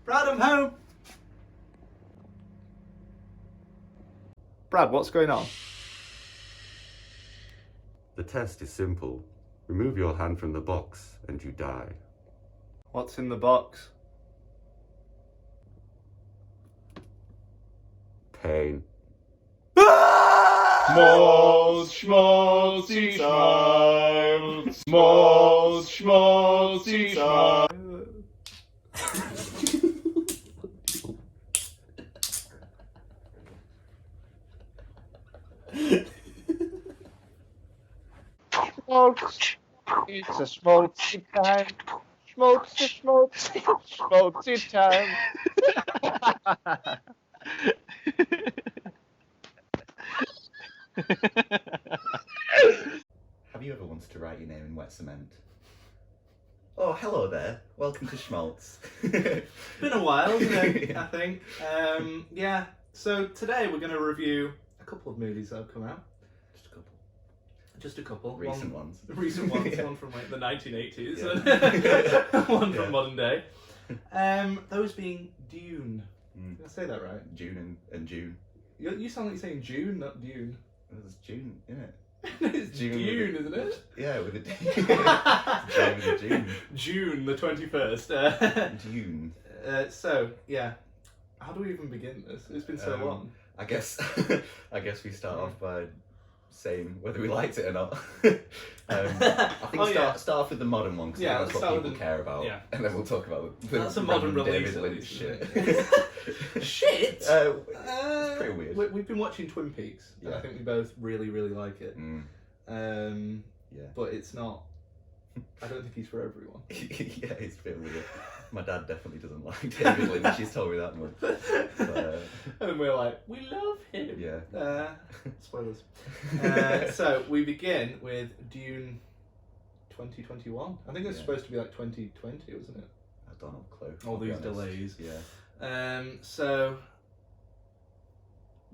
Brad, I'm home. Brad, what's going on? The test is simple. Remove your hand from the box and you die. What's in the box? Pain. Schmaltz, Schmaltzy time. Schmaltz, Schmaltzy time. Schmaltz, it's a schmaltzy time. Schmaltzy, schmaltzy, schmaltzy time. Have you ever wanted to write your name in wet cement? Oh, hello there. Welcome to Schmaltz. Been a while, hasn't it? I think. Yeah. So today we're going to review a couple of movies that have come out. Just a couple. Just a couple. Recent ones. Recent ones. Yeah. One from like the 1980s. Yeah. And one from Yeah. modern day. Those being Dune. Did I say that right? June and June. You sound like you're saying June, not Dune. It's June, isn't it? It's June June, with isn't it? Yeah, with a D. June with a June. June the 21st. June. So, yeah. How do we even begin this? It's been so long. I guess we start off by saying whether we liked it or not. I think start off with the modern one because that's what people care about. Yeah. And then we'll talk about the That's a modern release. David Lynch shit. Shit? It's pretty weird. We've been watching Twin Peaks, and I think we both really, really like it. Yeah. But it's not. I don't think he's for everyone. Yeah, it's a bit weird. My dad definitely doesn't like David Lynch. He's told me that much. But, and we're like, we love him. Yeah. Spoilers. So we begin with Dune 2021. I think it's supposed to be like 2020, wasn't it? I don't have a clue. All these delays. Yeah. So,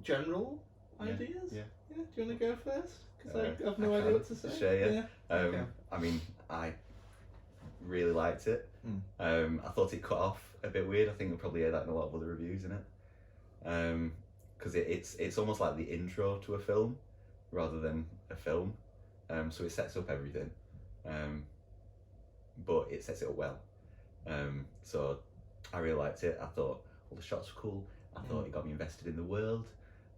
general ideas? Yeah. Do you want to go first? Because I have no I idea can. what to say. Sure, yeah. Okay. I mean, I really liked it. I thought it cut off a bit weird. I think we'll probably hear that in a lot of other reviews, in it. Because it's almost like the intro to a film rather than a film. So it sets up everything. But it sets it up well. So I really liked it. I thought all the shots were cool. I thought it got me invested in the world.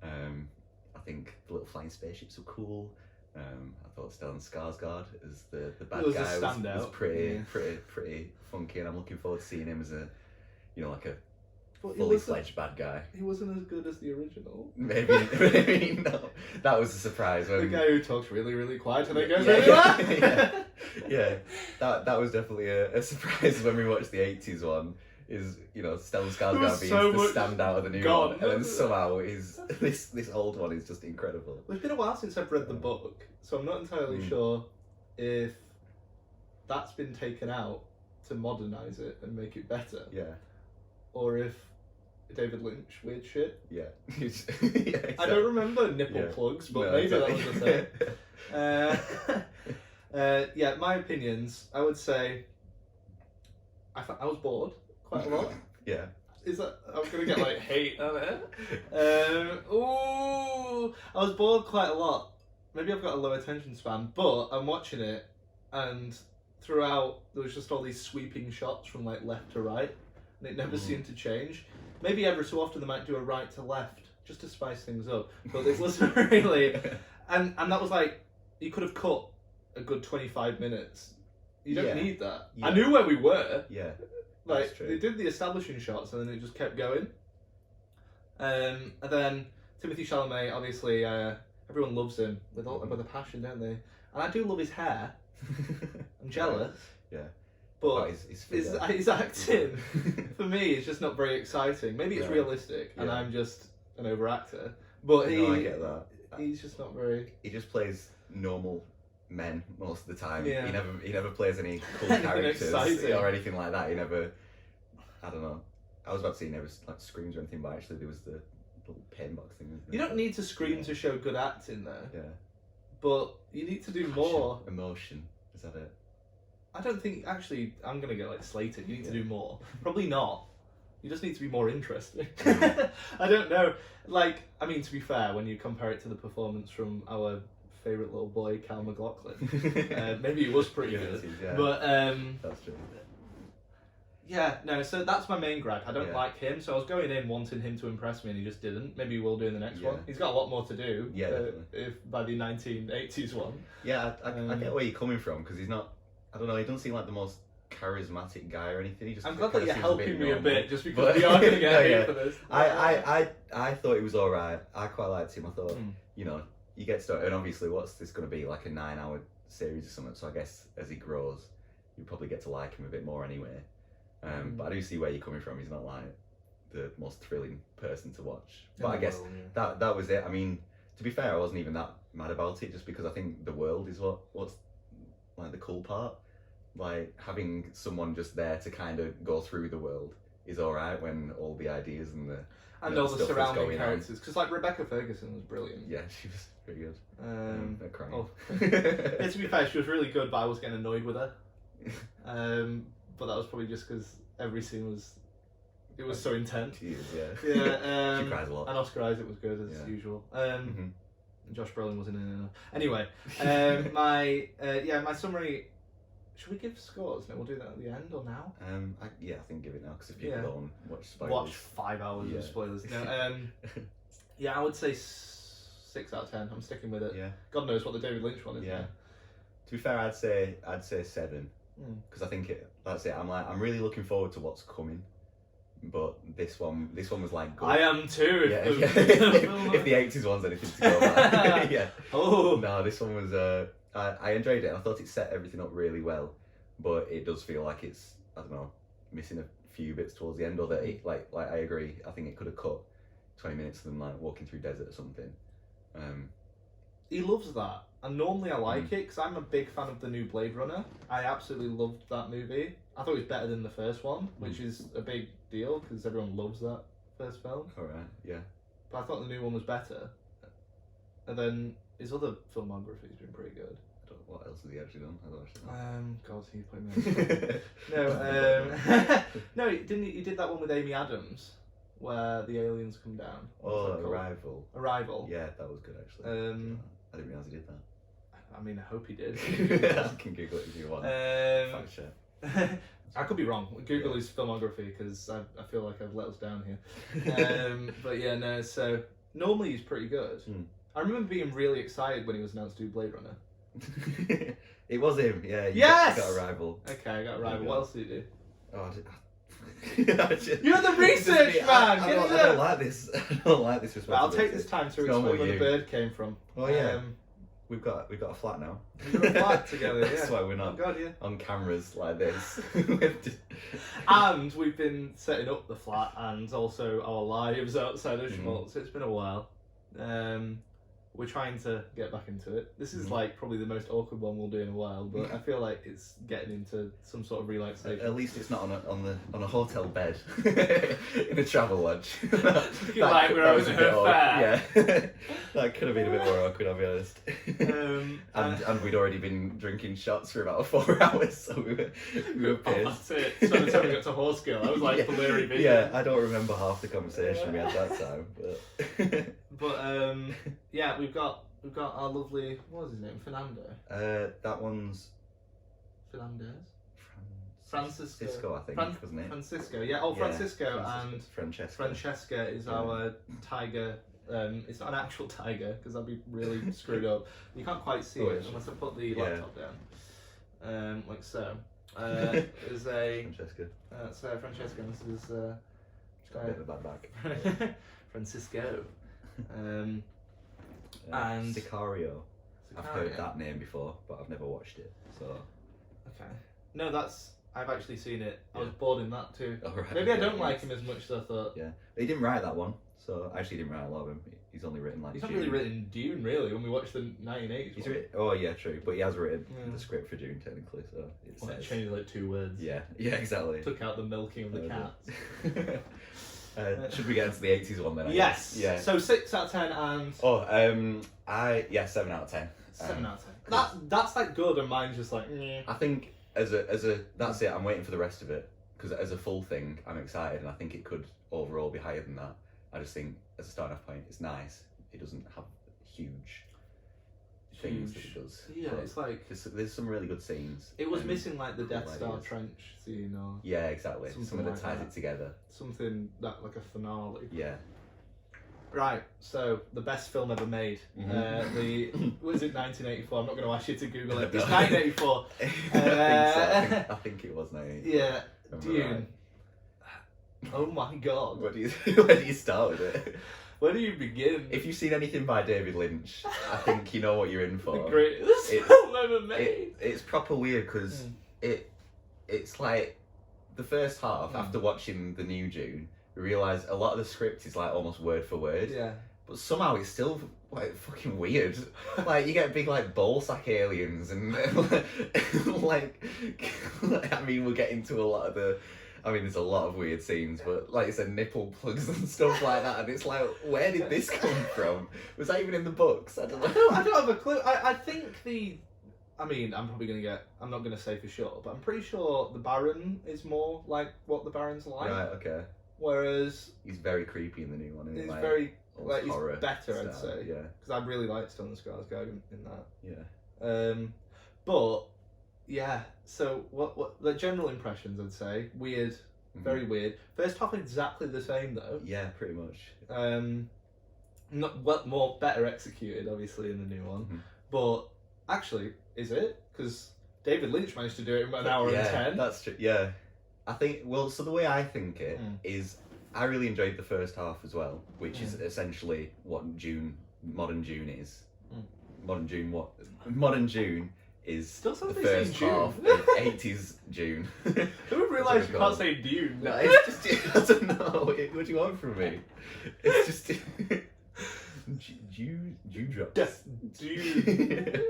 I think the little flying spaceships were cool. I thought Stellan Skarsgård as the bad guy was pretty funky, and I'm looking forward to seeing him as a, like a fully fledged bad guy. He wasn't as good as the original. Maybe not. That was a surprise. The guy who talks really, really quiet and then goes anywhere. Yeah. That was definitely a surprise when we watched the 80s one. Is Stellan Skarsgård being the standout of the new one, and then somehow this old one is just incredible. Well, it's been a while since I've read the book, so I'm not entirely sure if that's been taken out to modernise it and make it better. Yeah. Or if David Lynch weird shit. Yeah. I don't remember nipple plugs, but maybe that was the thing. Yeah, my opinions. I would say I was bored quite a lot. Yeah. Is that I'm gonna get like hate on it? I was bored quite a lot. Maybe I've got a low attention span, but I'm watching it, and throughout there was just all these sweeping shots from like left to right, and it never seemed to change. Maybe every so often they might do a right to left just to spice things up, but it wasn't really. And that was like, you could have cut a good 25 minutes. You don't need that. Yeah. I knew where we were. Yeah. Like, they did the establishing shots and then it just kept going. And then Timothée Chalamet, obviously, everyone loves him with a passion, don't they? And I do love his hair. I'm jealous. Yeah. But his acting, for me, is just not very exciting. Maybe it's realistic and I'm just an overactor. But I get that. He's just not very... He just plays normal men most of the time. Yeah. He never plays any cool characters exciting. or anything like that. He never, I don't know. I was about to say he never like screams or anything, but actually there was the little pain box thing. You don't need to scream to show good acting there. Yeah. But you need to do more. Emotion. Is that it? I don't think, actually, I'm going to get like slated. You need to do more. Probably not. You just need to be more interesting. I don't know. Like, I mean, to be fair, when you compare it to the performance from our favourite little boy, Cal McLaughlin, maybe he was pretty good. Yeah. But, That's true. yeah, no, so that's my main gripe. I don't Yeah. like him, so I was going in wanting him to impress me and he just didn't. Maybe he will do in the next Yeah. one. He's got a lot more to do Definitely. if by the 1980s one. Yeah, I get where you're coming from, because he's not, I don't know, he doesn't seem like the most charismatic guy or anything. He just I'm glad kinda that you're seems helping me a normal. bit, just because But- we are going to get No, hate yeah. for this. I thought he was alright. I quite liked him. I thought, Mm. you know, you get started, and obviously what's this going to be, like a 9-hour series or something, so I guess as he grows, you probably get to like him a bit more anyway. But I do see where you're coming from. He's not like the most thrilling person to watch. But I guess that was it. I mean, to be fair, I wasn't even that mad about it, just because I think the world is what's like the cool part. Like, having someone just there to kind of go through the world is alright, when all the ideas and the And know, all the the stuff that's surrounding going on. characters, because like Rebecca Ferguson was brilliant. yeah, she was pretty good. They're crying. Oh. Yeah, to be fair, she was really good, but I was getting annoyed with her. But that was probably just because every scene was so intense. She is, yeah. Yeah, she cries a lot. and Oscar Isaac was good as Yeah. usual. Mhm. Josh Brolin wasn't in it enough. Anyway, my summary. Should we give scores? No, we'll do that at the end or now. I think give it now, because if people Yeah. don't watch spoilers. Watch 5 hours Yeah. of spoilers. No, yeah, I would say 6 out of 10. I'm sticking with it. Yeah. God knows what the David Lynch one is. Yeah. now. To be fair, I'd say 7, Mm. because I think that's it. I'm really looking forward to what's coming, but this one was like good. I am too. Yeah, If if the 80s one's anything to go by. Yeah. Oh. No, this one was. I enjoyed it, and I thought it set everything up really well, but it does feel like it's, I don't know, missing a few bits towards the end, or that it, like I agree. I think it could have cut 20 minutes of them like walking through desert or something. He loves that, and normally I like it because I'm a big fan of the new Blade Runner. I absolutely loved that movie. I thought it was better than the first one, which is a big deal because everyone loves that first film. All right, yeah. But I thought the new one was better. And then his other filmography's been pretty good. I don't know, what else has he actually done? I don't actually know. God, he played me on No, no, he did that one with Amy Adams, where the aliens come down. What's Oh, that called? Arrival. Arrival. Yeah, that was good actually. I didn't realise he did that. I mean, I hope he did. I can Google it if you want. Fact check. I could be wrong. Google his filmography because I feel like I've let us down here. But yeah, no. So normally he's pretty good. I remember being really excited when he was announced to do Blade Runner. It was him, yeah. Yes! Got Arrival. Okay, I got Arrival. Yeah. What else did he do? Oh, You're the research man! I Get don't, it I don't up. like this. I don't like this Right, I'll responsibility. take this time to It's normal explain where the you. bird came from. Oh yeah, we've got a flat now. We've got a flat together, That's yeah. why we're Oh not God, yeah. on cameras like this. And we've been setting up the flat and also our lives outside of Mhm. Schmaltz. It's been a while. We're trying to get back into it. This is Mhm. like probably the most awkward one we'll do in a while, but I feel like it's getting into some sort of relaxation. At least it's not on a hotel bed in a travel lodge. Looking like we're was having a bit her awkward. fair. Yeah, that could have been a bit more awkward, I'll be honest. And we'd already been drinking shots for about 4 hours, so we were oh, pissed. that's it. So by the time we got to Horsegill, I was like blurry vision. Yeah, I don't remember half the conversation we had that time, but But yeah, we've got our lovely, what was his name? Fernando. that one's Fernandez. Francisco. I think, wasn't it? Francisco, yeah. Oh, Yeah, Francisco and Francesca. Francesca is Yeah. our tiger. It's not an actual tiger because that'd be really screwed up. You can't quite see Oh, it it's- unless I put the yeah. laptop down, like so. There's a Francesca. so Francesca. And this is She's got a bit of a bad back. Francisco. And- Sicario. I've Sicario. heard that name before, but I've never watched it. So Okay. No, I've actually seen it. I was Yeah. board in that too. Alright, Maybe I okay, don't like yes. him as much as I thought. Yeah, he didn't write that one. So actually, he didn't write a lot of them. He's only written like. He's not Dune. really written Dune, really, when we watched the 1980s He's one. written. Oh yeah, true. But he has written Yeah. the script for Dune technically. So it Well, it says. changed like 2 words. Yeah. Yeah. Exactly. Took out the milking of the cats. Should we get into the 80s one then? I Yes. guess? Yeah. So 6 out of 10 and Oh, 7 out of 10. 7 out of 10. That's like good, and mine's just like. Meh. I think as a that's it. I'm waiting for the rest of it because as a full thing, I'm excited, and I think it could overall be higher than that. I just think as a starting off point, it's nice. It doesn't have huge things that it does. Yeah, but it's like there's some really good scenes. it was and missing like the cool Death Star ideas. trench scene or Yeah, exactly. Something that like ties that. it together. something that like a finale. Yeah. Right, so the best film ever made. Was it 1984? I'm not going to ask you to Google it. It's 1984. I think it was 1984. Yeah, Remember Dune. right. Oh my god. Where do you start with it? Where do you begin? If you've seen anything by David Lynch, I think you know what you're in for. The greatest It's- film ever made. It's proper weird because it's like the first half after watching the new Dune, we realise a lot of the script is like almost word for word. Yeah. But somehow it's still like fucking weird. Like you get big like ball sack aliens and like I mean we'll get into a lot of the. I mean, there's a lot of weird scenes, but like I said, nipple plugs and stuff like that, and it's like, where did this come from? Was that even in the books? I don't know. I don't have a clue. I think I mean, I'm probably going to get... I'm not going to say for sure, but I'm pretty sure the Baron is more like what the Baron's like. Right, okay. Whereas... He's very creepy in the new one, isn't he? He's Like, very... almost Like, he's horror better, I'd style, say. Yeah, Because I really liked Stellan Skarsgård in that. yeah. But, yeah, so what the general impressions, I'd say, weird, very weird. First half exactly the same, though. Yeah, pretty much. More better executed, obviously, in the new one. But, actually, is it? Because David Lynch managed to do it in about an hour and 10. That's true. Yeah, I think. Well, so the way I think it is, I really enjoyed the first half as well, which is essentially what modern Dune is. Modern Dune is Still sounds the like saying first Dune. half of 80s Dune. Who realised you can't say Dune? No, it's just I don't know. What do you want from me? It's just Dewdrops. Yes, Dune.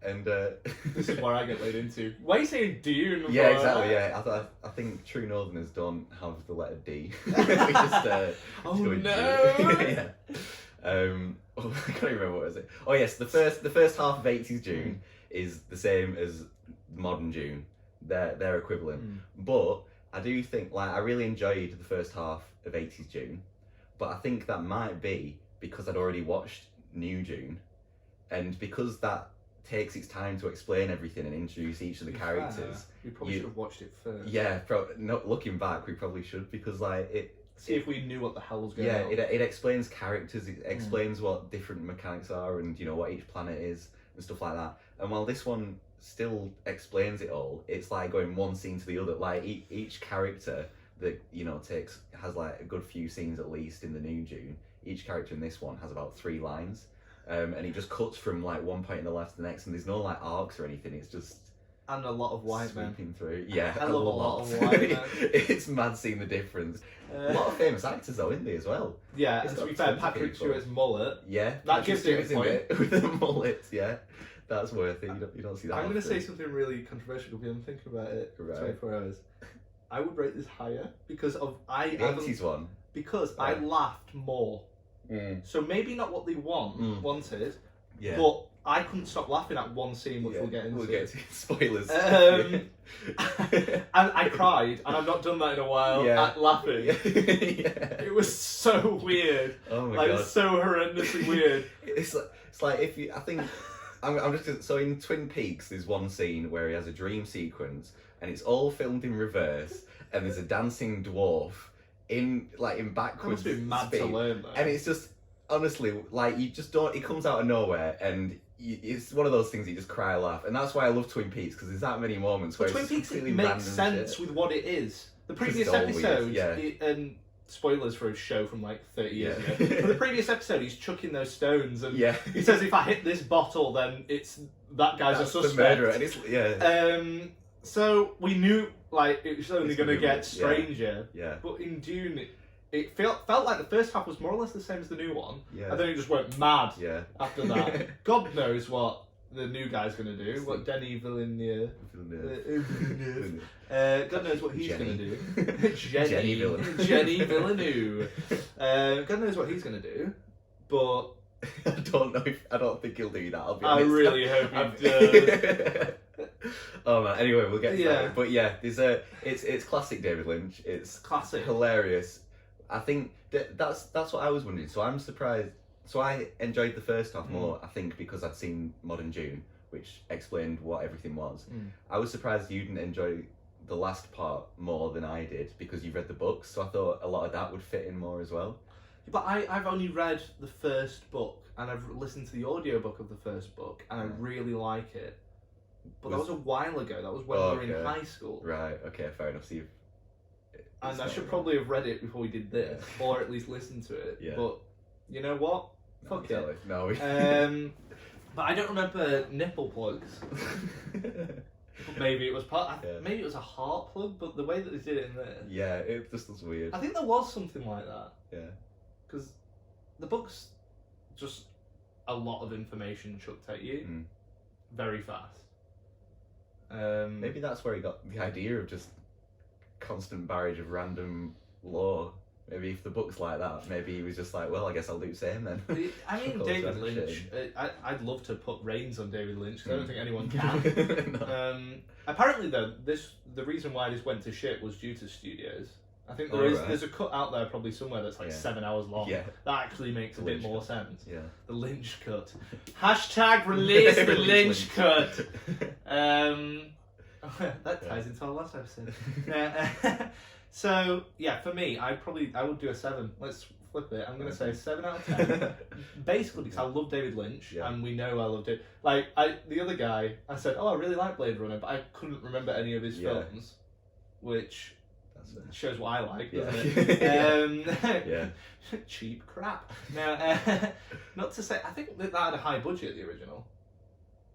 And This is where I get laid into. Why are you saying Dune? yeah, for- exactly. Yeah, I think true Northerners don't have the letter D. We just Oh go with no! Dune. Yeah. I can't remember what was it. Oh yes, the first half of 80s Dune is the same as modern Dune. Their equivalent. But I do think I really enjoyed the first half of 80s Dune, but I think that might be because I'd already watched New Dune, and because that takes its time to explain everything and introduce each of the characters. We probably should have watched it first. Yeah, looking back, we probably should, because See if we knew what the hell was going on. it explains characters, it explains what different mechanics are, and what each planet is and stuff like that. And while this one still explains it all, it's like going one scene to the other. Like each character that has like a good few scenes at least in the new Dune. Each character in this one has about 3 lines, and it just cuts from like one point in the life to the next, and there's no like arcs or anything. It's just And a lot of white men. sweeping through. Yeah, I love a lot of white men. It's mad seeing the difference. A lot of famous actors though, isn't there, as well? Yeah, It's and to got be fair, tons of Patrick people. Stewart's mullet. Yeah, That Patrick gives it a Stewart's in point. it with the mullet. Yeah, that's worth it. You don't see that. I'm going to often. say something really controversial because I'm thinking about it for Right. 24 hours. I would rate this higher because of The 80s one. because I Right. laughed more. So maybe not what they wanted, Yeah. but I couldn't stop laughing at one scene, which Yeah, we'll get into. We'll get to spoilers. And I cried, and I've not done that in a while. Yeah. At laughing, Yeah. it was so weird, Oh my like god. so horrendously weird. It's like if you. I think. I'm just so in Twin Peaks. There's one scene where he has a dream sequence, and it's all filmed in reverse, and there's a dancing dwarf in That backwards must be mad speed. to learn, though. And it's just, honestly, like, you just don't, it comes out of nowhere, and it's one of those things you just cry and laugh. And that's why I love Twin Peaks, because there's that many moments where But Twin it's Peaks completely makes random sense shit. with what it is. The previous it's all weird, episode, yeah. and spoilers for a show from like 30 years Yeah. ago, but the previous episode he's chucking those stones, and Yeah. he says if I hit this bottle, then it's that guy's That's a the suspect. murderer, and it's, yeah. So we knew like it was only It's going to gonna get be- stranger. Yeah. But in Dune, it felt like the first half was more or less the same as the new one, Yeah. and then it just went mad Yeah. after that. God knows what the new guy's going to do. What Denis Villeneuve. God knows what he's going to do. Jenny Villeneuve. Jenny Villeneuve. God knows what he's going to do. But I don't think he'll do that. I'll be I honest. really hope he does. Oh man. Anyway, we'll get to Yeah. that. But yeah, it's classic David Lynch. It's Classic. hilarious. I think that's what I was wondering. So I'm surprised. So I enjoyed the first half more. I think because I'd seen Modern Dune, which explained what everything was. I was surprised you didn't enjoy the last part more than I did because you read the books. So I thought a lot of that would fit in more as well. But I've only read the first book and I've listened to the audiobook of the first book and I really like it. But that was a while ago. That was when we were in high school. Right. Okay. Fair enough. So And I should probably have read it before we did this, or at least listened to it. Yeah. But you know what? Fuck it. No. But I don't remember nipple plugs. Maybe it was maybe it was a heart plug, but the way that they did it in there. Yeah, it just looks weird. I think there was something like that. Yeah. Because the book's just a lot of information chucked at you very fast. Maybe that's where he got the idea of just constant barrage of random lore. Maybe if the book's like that, maybe he was just like, well, I guess I'll do the same then. I mean, Chuck all David random Lynch. shit I'd love to put reins on David Lynch because I don't think anyone in. can. No. Apparently, though, the reason why this went to shit was due to studios. I think there's a cut out there probably somewhere that's like 7 hours long. Yeah. That actually makes a bit Lynch more cut. sense. Yeah. The Lynch cut. Hashtag release the Lynch cut. That ties into our last episode. So yeah, for me, I would do a 7. Let's flip it. I'm gonna say 7 out of 10. Basically because I love David Lynch, and we know I loved it. Like the other guy, I said, oh, I really like Blade Runner, but I couldn't remember any of his films, which shows what I like, doesn't it? Yeah. Cheap crap. Now, not to say, I think that had a high budget, the original.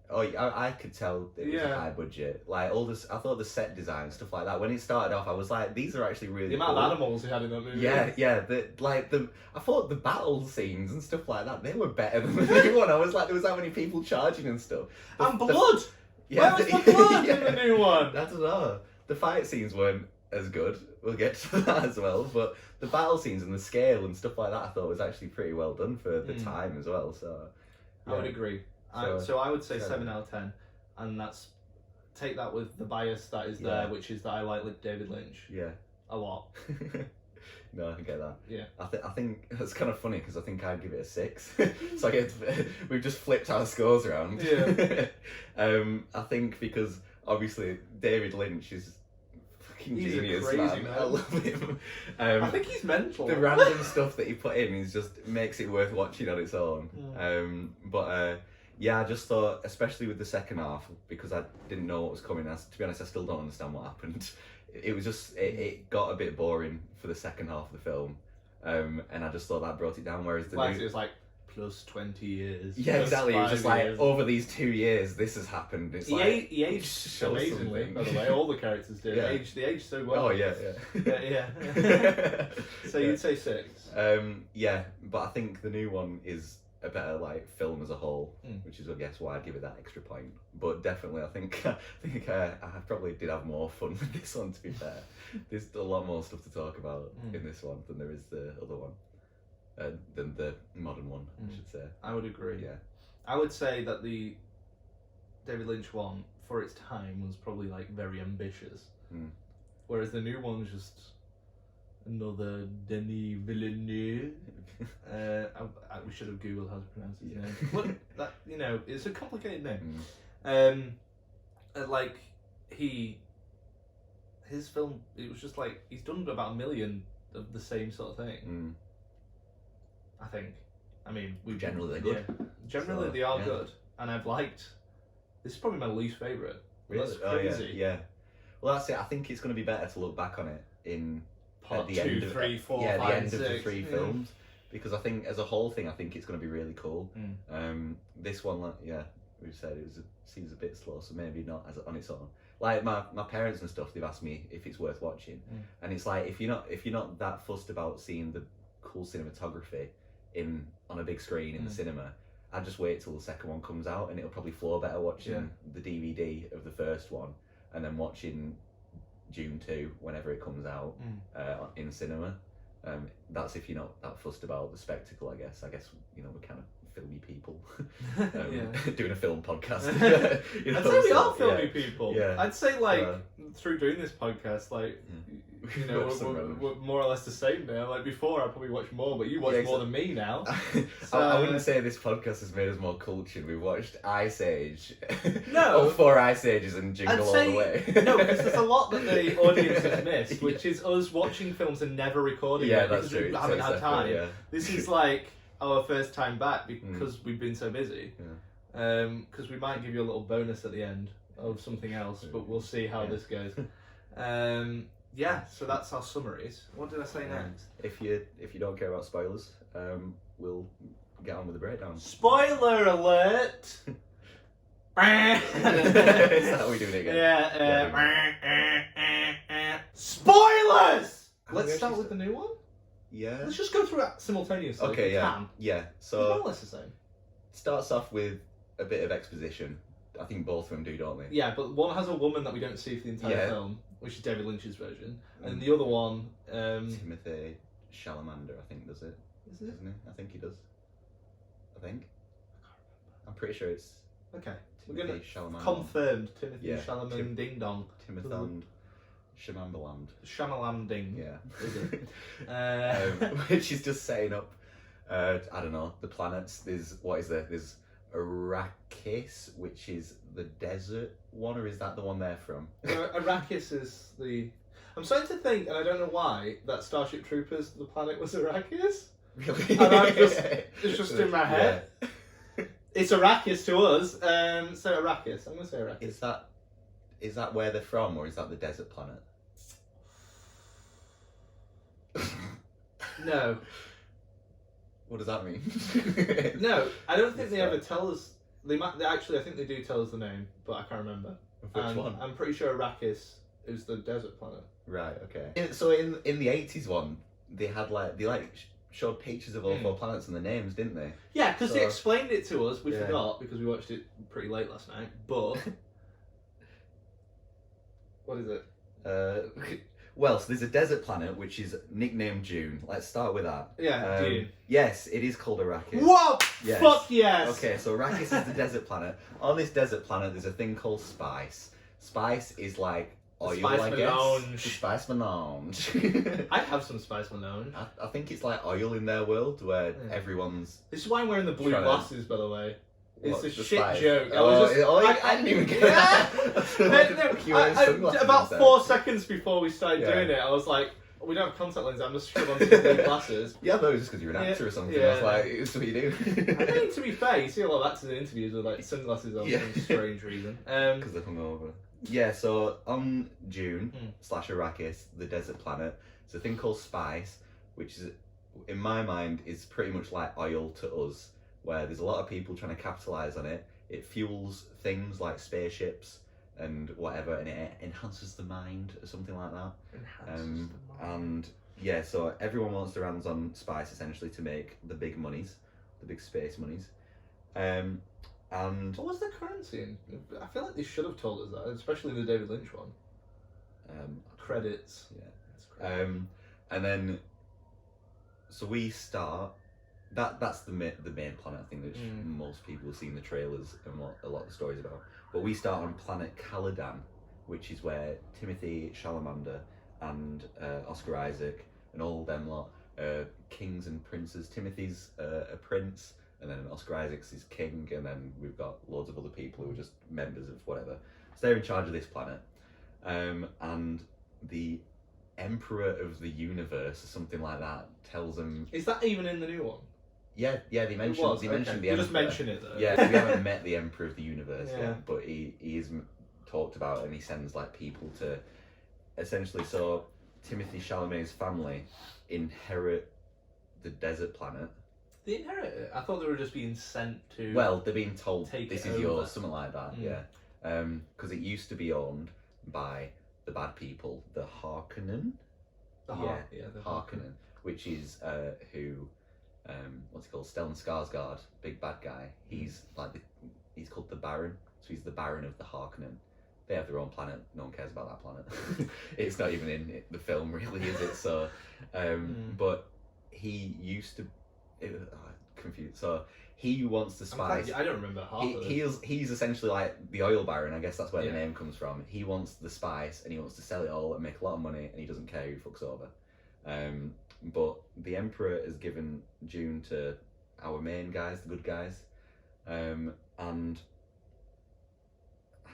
Oh, I could tell it was a high budget. Like all this, I thought the set design stuff like that. When it started off, I was like, these are actually really. The amount of animals he had in that movie. Yeah. I thought the battle scenes and stuff like that, they were better than the new one. I was like, there was that many people charging and stuff. And blood. Yeah, where was the blood in the new one? I don't know. The fight scenes weren't as good. We'll get to that as well. But the battle scenes and the scale and stuff like that, I thought was actually pretty well done for the time as well. So I would agree. So I would say 7 out of 10, and take that with the bias that is there, which is that I like David Lynch. Yeah. A lot. No, I get that. Yeah. I think that's kind of funny because I think I'd give it a 6. So we've just flipped our scores around. Yeah. I think because obviously David Lynch is fucking He's genius, a crazy man. I love him. I think he's mental. The random stuff that he put in is just makes it worth watching on its own. Yeah, I just thought, especially with the second half, because I didn't know what was coming. To be honest, I still don't understand what happened. It was just, it got a bit boring for the second half of the film. And I just thought that brought it down, whereas it was like, plus 20 years. Yeah, exactly. It was just like, years. Over these 2 years, this has happened. It's he aged show amazingly, something. by the way. All the characters did. Yeah. They aged so well. Oh, yeah. Yeah. So you'd say 6? Yeah, but I think the new one is a better film as a whole, which is I guess why I'd give it that extra point. But definitely, I think I probably did have more fun with this one. To be fair, there's a lot more stuff to talk about in this one than there is the other one, than the modern one. I should say. I would agree. Yeah, I would say that the David Lynch one, for its time, was probably very ambitious, whereas the new one's just another Denis Villeneuve. We should have googled how to pronounce his name. Look, it's a complicated name. His film, it was just he's done about 1 million of the same sort of thing. I think. I mean, generally they're good. Yeah, generally they are good, and I've liked. This is probably my least favourite. Really? That's crazy. Yeah. Well, that's it. I think it's going to be better to look back on it in Part the 2, end 3, 4, 5, the end 6. of the 3 films, because I think as a whole thing, I think it's going to be really cool. This one, we've said it seems a bit slow, so maybe not as on its own. Like my parents and stuff, they've asked me if it's worth watching, and it's like if you're not that fussed about seeing the cool cinematography on a big screen in the cinema, I'd just wait till the second one comes out, and it'll probably flow better watching the DVD of the first one, and then watching Dune 2 whenever it comes out in cinema. That's if you're not that fussed about the spectacle, I guess. We're kind of filmy people Yeah. doing a film podcast. I'd say we are filmy people. Yeah. I'd say through doing this podcast, we're more or less the same now. Like before, I probably watched more, but you watch more than me now. I wouldn't say this podcast has made us more cultured. We've watched Ice Age. No. All 4 Ice Ages and Jingle All the Way. No, because there's a lot that the audience has missed, which is us watching films and never recording it that's because true. we haven't had time. Yeah. This is like our first time back because we've been so busy. Because we might give you a little bonus at the end of something else, but we'll see how this goes. So that's our summaries. What did I say next? If you don't care about spoilers, we'll get on with the breakdown. Spoiler alert! Is that how we do it again? Yeah. Spoilers! Let's start with the new one. Yeah. Let's just go through it simultaneously. Okay. If we can. Yeah. More So or less the same. starts off with a bit of exposition. I think both of them do, don't they? Yeah, but one has a woman that we don't see for the entire film, which is David Lynch's version, and the other one, Timothée Chalamander, I think, does it. Is it? Doesn't he? I think he does. I'm pretty sure it's Okay. We're Timothée gonna Chalamet. confirmed Timothée Yeah. Chalamading-dong. Timothée Chalamet. Shamalanding. Yeah. Is it? Which is just setting up, I don't know, the planets. There's Arrakis, which is the desert one, or is that the one they're from? Arrakis is the... I'm starting to think, and I don't know why, that Starship Troopers, the planet was Arrakis. Really? And it's just in my head. Yeah. It's Arrakis to us, so Arrakis. I'm going to say Arrakis. Is that where they're from, or is that the desert planet? No. What does that mean? No, I don't think they ever tell us. Actually, I think they do tell us the name, but I can't remember. Which one? I'm pretty sure Arrakis is the desert planet. Right. Okay. So in the 80s one, they had showed pictures of all 4 planets and the names, didn't they? Yeah, because they explained it to us. We Yeah. forgot because we watched it pretty late last night. But what is it? Well, so there's a desert planet which is nicknamed Dune. Let's start with that. Yeah, Dune. Yes, it is called Arrakis. Whoa! Yes. Fuck yes! Okay, so Arrakis is the desert planet. On this desert planet, there's a thing called spice. Spice is like oil, spice I guess. melange. The spice melange. I'd have some spice melange. I think it's like oil in their world where everyone's... This is why I'm wearing the blue Trying to- glasses, by the way. It's What, a the shit spice? joke. I didn't even get that. About 4 seconds before we started doing it, I was like, we don't have contact lenses, I'm just showing on some blue glasses. Yeah, I thought it was just because you're an actor or something. Yeah. I was like, it's what you do. I mean, to be fair, you see a lot of actors in interviews with like sunglasses on for some strange reason. Because they're hungover. Yeah, so on Dune / Arrakis, the desert planet, there's a thing called spice, which is, in my mind, is pretty much like oil to us, where there's a lot of people trying to capitalise on it. It fuels things like spaceships and whatever, and it enhances the mind or something like that. And yeah, so everyone wants their hands on spice essentially to make the big monies, the big space monies. And what was the currency in? I feel like they should have told us that, especially the David Lynch one. Credits. Yeah. That's credits. And then, so we start. That's the main planet, I think, which most people have seen the trailers and a lot of the stories about. But we start on planet Caladan, which is where Timothée Chalamander and Oscar Isaac and all them lot kings and princes. Timothy's a prince, and then Oscar Isaac's is king, and then we've got loads of other people who are just members of whatever. So they're in charge of this planet, and the Emperor of the Universe or something like that tells them. Is that even in the new one? Yeah, they mentioned the Emperor. You just mention it though. Yeah, we haven't met the Emperor of the Universe Yeah. yet, but he is talked about, and he sends like people to essentially. So Timothée Chalamet's family inherit the desert planet. They inherit it. I thought they were just being sent to. Well, they're being told Take this it is over. yours, something like that. Yeah, because it used to be owned by the bad people, the Harkonnen. the Harkonnen, which is who. What's he called? Stellan Skarsgård, big bad guy. He's he's called the Baron, so he's the Baron of the Harkonnen. They have their own planet. No one cares about that planet. It's not even in the film, really, is it? So, but he used to confused. So he wants the spice. I don't remember half of it. He's essentially like the oil baron. I guess that's where Yeah. the name comes from. He wants the spice and he wants to sell it all and make a lot of money, and he doesn't care who fucks over. But the emperor has given Dune to our main guys, the good guys, and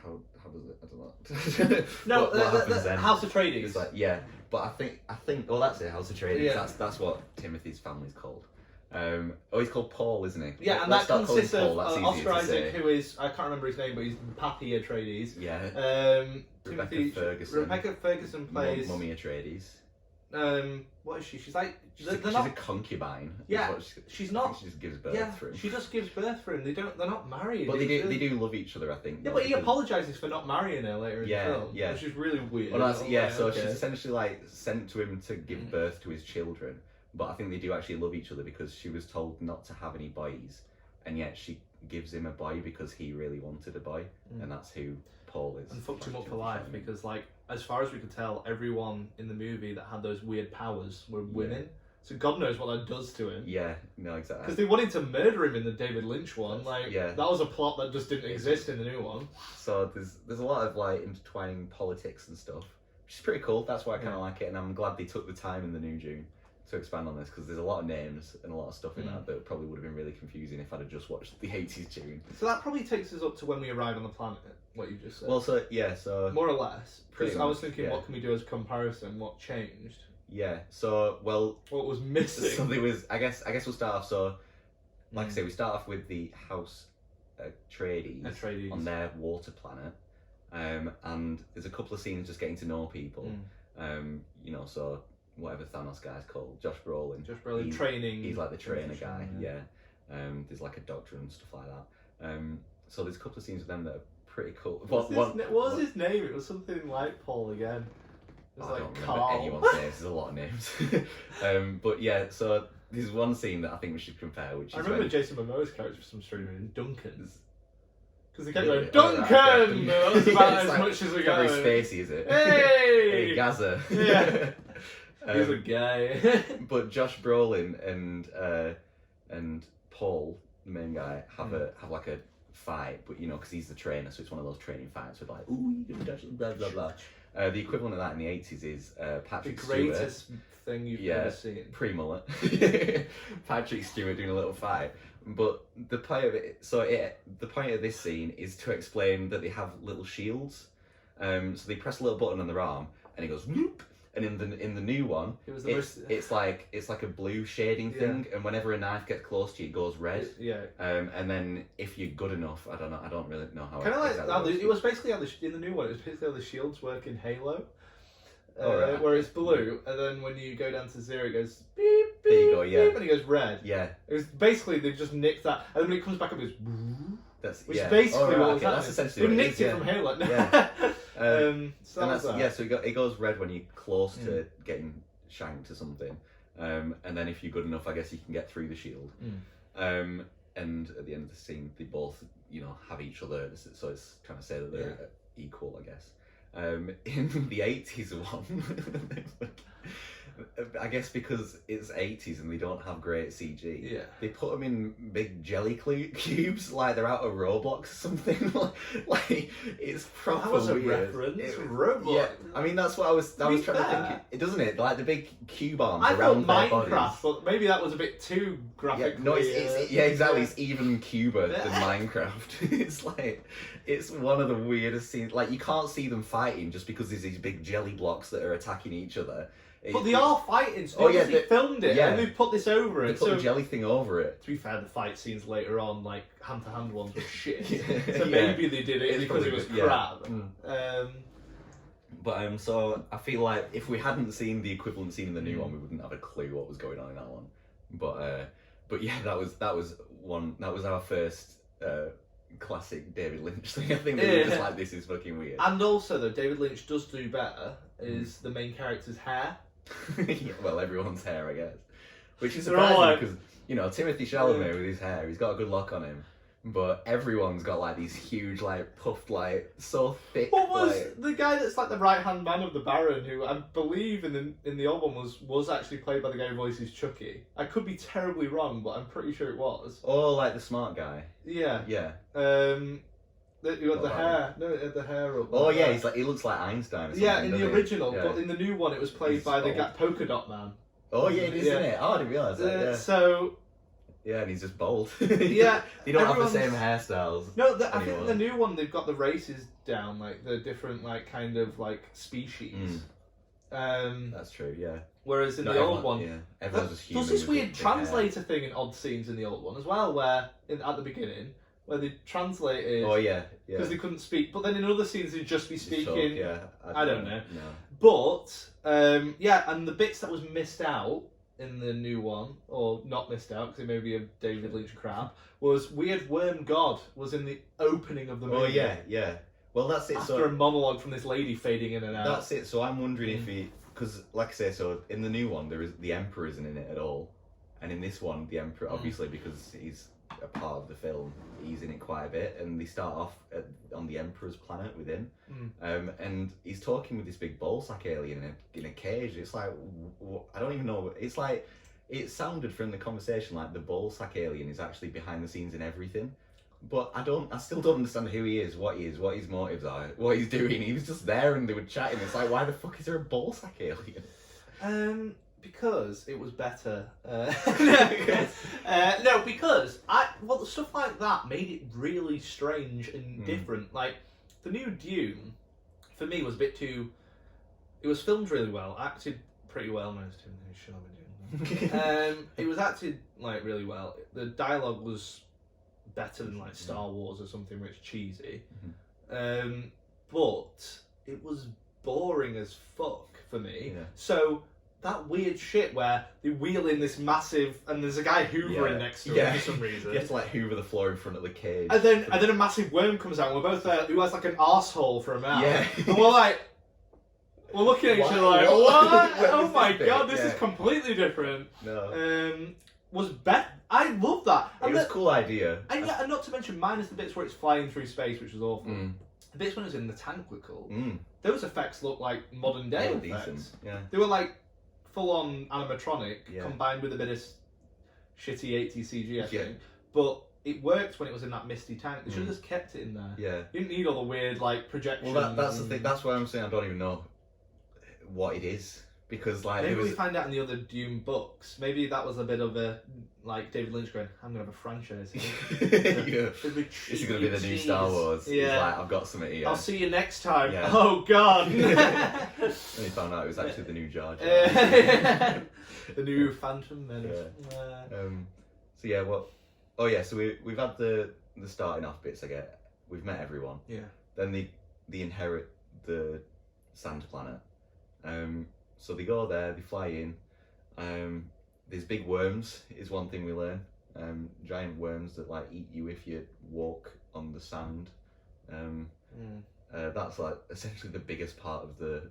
how does it? I don't know. No, what happens the then? House of Atreides. It's like, yeah, but I think. Oh, that's it. House of Atreides. Yeah. That's what Timothy's family's called. He's called Paul, isn't he? Yeah, and Let's that start calling consists of Paul, that's easier Oscar to Isaac, say. who is, I can't remember his name, but he's Pappy Atreides. Yeah. Timothy Ferguson. Rebecca Ferguson plays. Mummy Atreides. What is she? She's like. She's They're a not. concubine. is Yeah, what she's I not. think she just gives birth Yeah, through him. she just gives birth for him. They're not married. But they do love each other, I think. Yeah, though, but he because- apologises for not marrying her later in Yeah, the film. yeah. Which is really weird. Well, that's, yeah. So okay. she's essentially like sent to him to give birth to his children. But I think they do actually love each other because she was told not to have any boys, and yet she gives him a boy because he really wanted a boy, and that's who Paul is. And fucked him up for life because, like, as far as we could tell, everyone in the movie that had those weird powers were women. So God knows what that does to him. Yeah, no, exactly. Because they wanted to murder him in the David Lynch one. Like, Yeah. that was a plot that just didn't exist in the new one. So there's a lot of like intertwining politics and stuff, which is pretty cool. That's why I kind of like it, and I'm glad they took the time in the new Dune to expand on this because there's a lot of names and a lot of stuff in that probably would have been really confusing if I'd have just watched the 80s Dune. So that probably takes us up to when we arrive on the planet, what you just said. Well, so more or less. Because Pretty I was much, thinking, yeah. what can we do as a comparison? What changed? yeah, so well, What was missing? so there was. I guess we'll start off. So, like I say, we start off with the House Atreides on their water planet, and there's a couple of scenes just getting to know people. So whatever Thanos guy's called, Josh Brolin. He's- training. He's like the trainer Infantry, guy, yeah. There's like a doctor and stuff like that. So there's a couple of scenes with them that are pretty cool. What was his name? It was something like Paul again. It was I like don't remember Carl. anyone's names. There's a lot of names. But yeah, so there's one scene that I think we should compare, which is I remember when Jason Momoa's character for some strange reason, Duncan's. Because they kept Yeah, going, oh, Duncan! right, okay. That was about It's as like much as we very got. spacey, is it? Hey! Hey, Gaza. Yeah. He's a Um, guy. but Josh Brolin and Paul, the main guy, have like a fight, but because he's the trainer, so it's one of those training fights with like, ooh, you can touch blah blah blah. The equivalent of that in the 80s is The Patrick greatest Stewart, thing you've Yeah. ever seen. pre-mullet. Patrick Stewart doing a little fight. But the point of it, the point of this scene is to explain that they have little shields. So they press a little button on their arm, and it goes whoop. And in the new one, It was the it's like a blue shading thing, and whenever a knife gets close to you, it goes red. Yeah. And then if you're good enough, I don't really know how. Kind of like exactly how works. it was basically how in the new one. It was basically how the shields work in Halo, Right. where it's blue, and then when you go down to 0, it goes beep beep. There you go, yeah. beep, and it goes red. Yeah, It was basically they've just nicked that, and then when it comes back up, it's that's which yeah. is basically Oh, right, what was okay, that's happening. essentially They what it nicked is, it yeah. from Halo. Yeah. So And that was that. yeah, so it goes red when you're close to getting shanked or something, and then if you're good enough, I guess you can get through the shield. And at the end of the scene, they both have each other, so it's trying to say that they're equal, I guess. In the 80s one, I guess because it's 80s and they don't have great CG, they put them in big jelly cubes like they're out of Roblox or something. like it's proper That was a weird. reference. Roblox. Yeah, I mean that's what I was trying to fair. think. It doesn't it? Like the big cube arms I around thought their bodies. Minecraft, but maybe that was a bit too Yeah, graphically. no, exactly. It's even cuber than Yeah. Minecraft. It's one of the weirdest scenes. Like you can't see them fighting just because there's these big jelly blocks that are attacking each other. But they are fighting. So Oh, yeah, they filmed it yeah. and they put this over They it. put So the jelly thing over it. to be fair, the fight scenes later on, like hand-to-hand ones, were shit. Yeah. So maybe they did it It's because it probably was good, yeah. crap. But so I feel like if we hadn't seen the equivalent scene in the new one, we wouldn't have a clue what was going on in that one. But yeah, that was our first classic David Lynch thing. I think they were just like, this is fucking weird. And also, though, David Lynch does do better. Is the main character's hair? Yeah, well, everyone's hair, I guess. Which is They're all surprising like- because Timothée Chalamet with his hair, he's got a good look on him. but everyone's got like these huge, like puffed, like so thick. What was like... the guy that's like the right hand man of the Baron, who I believe in the old one was actually played by the guy who voices Chucky? I could be terribly wrong, but I'm pretty sure it was. Oh, like the smart guy. Yeah. Yeah. You had the hair. No, it had the hair up. Oh like yeah, that. he looks like Einstein. Or something, Yeah, in the doesn't he? original, Yeah. but in the new one, it was played He's by the bald. polka dot man. Oh yeah, it is, Yeah. isn't it? Oh, I didn't realise that. Yeah. So Yeah, and he's just bald. Yeah, they don't have the everyone's- same hairstyles. no, I think anymore. the new one they've got the races down, like the different like kind of like species. That's true. Yeah. Whereas in Not the old everyone- one, yeah, everyone's just human. there's this with weird big hair. translator thing in odd scenes in the old one as well, where at the beginning where they translated Oh yeah, yeah. because they couldn't speak, but then in other scenes they'd just be Just speaking. talk, yeah. I don't know. No. But yeah, and the bits that was missed out in the new one, or not missed out because it may be a David Lynch crap, was Weird Worm God was in the opening of the movie. Oh yeah, yeah. Well, that's it. After So a monologue from this lady fading in and out. that's it. So I'm wondering if he, because like I say, so in the new one there is the Emperor isn't in it at all, and in this one the Emperor obviously because he's a part of the film, he's in it quite a bit, and they start off on the Emperor's planet with him, and he's talking with this big ballsack alien in a cage. It's like I don't even know. It's like it sounded from the conversation like the ballsack alien is actually behind the scenes in everything. But I still don't understand who he is, what his motives are, what he's doing. He was just there and they were chatting. It's like, why the fuck is there a ballsack alien? Because it was better. No, because stuff like that made it really strange and different. Like the new Dune, for me, was a bit too. It was filmed really well, acted pretty well. No, it was acted like really well. The dialogue was better than like Star Wars or something where it's cheesy. But it was boring as fuck for me. Yeah. So that weird shit where they wheel in this massive and there's a guy hoovering next to him for some reason. You have to like hoover the floor in front of the cage. And then a massive worm comes out and we're both there who has like an arsehole for a mouth. Yeah. And we're looking at each other like, What? what? Where Oh was my this god, bit? this is Yeah. completely different. No. I love that. It was a cool idea. And yeah, and not to mention minus the bits where it's flying through space, which was awful. Mm. The bits when it was in the tank were cool. Mm. Those effects look like modern day They were effects. decent. Yeah. They were like full on animatronic Yeah. combined with a bit of shitty 80s CG, I Yeah. think. But it worked when it was in that misty tank. They should have just kept it in there. Yeah. You didn't need all the weird like projections. Well, that's the thing. That's why I'm saying I don't even know what it is because like Maybe it was. we find out in the other Dune books. Maybe that was a bit of a like David Lynch going, "I'm gonna have a franchise here." Yeah. This is gonna be the new Star Wars. Yeah. It's like I've got something here. I'll see you next time. Yeah. Oh God. And he found out it was actually the new Jar Jar. The new Phantom Menace. So yeah, what? Oh yeah, so we've had the starting off bits. I get. We've met everyone. Yeah. Then they inherit the sand planet. So they go there. They fly in. There's big worms. Is one thing we learn. Giant worms that like eat you if you walk on the sand. That's like essentially the biggest part of the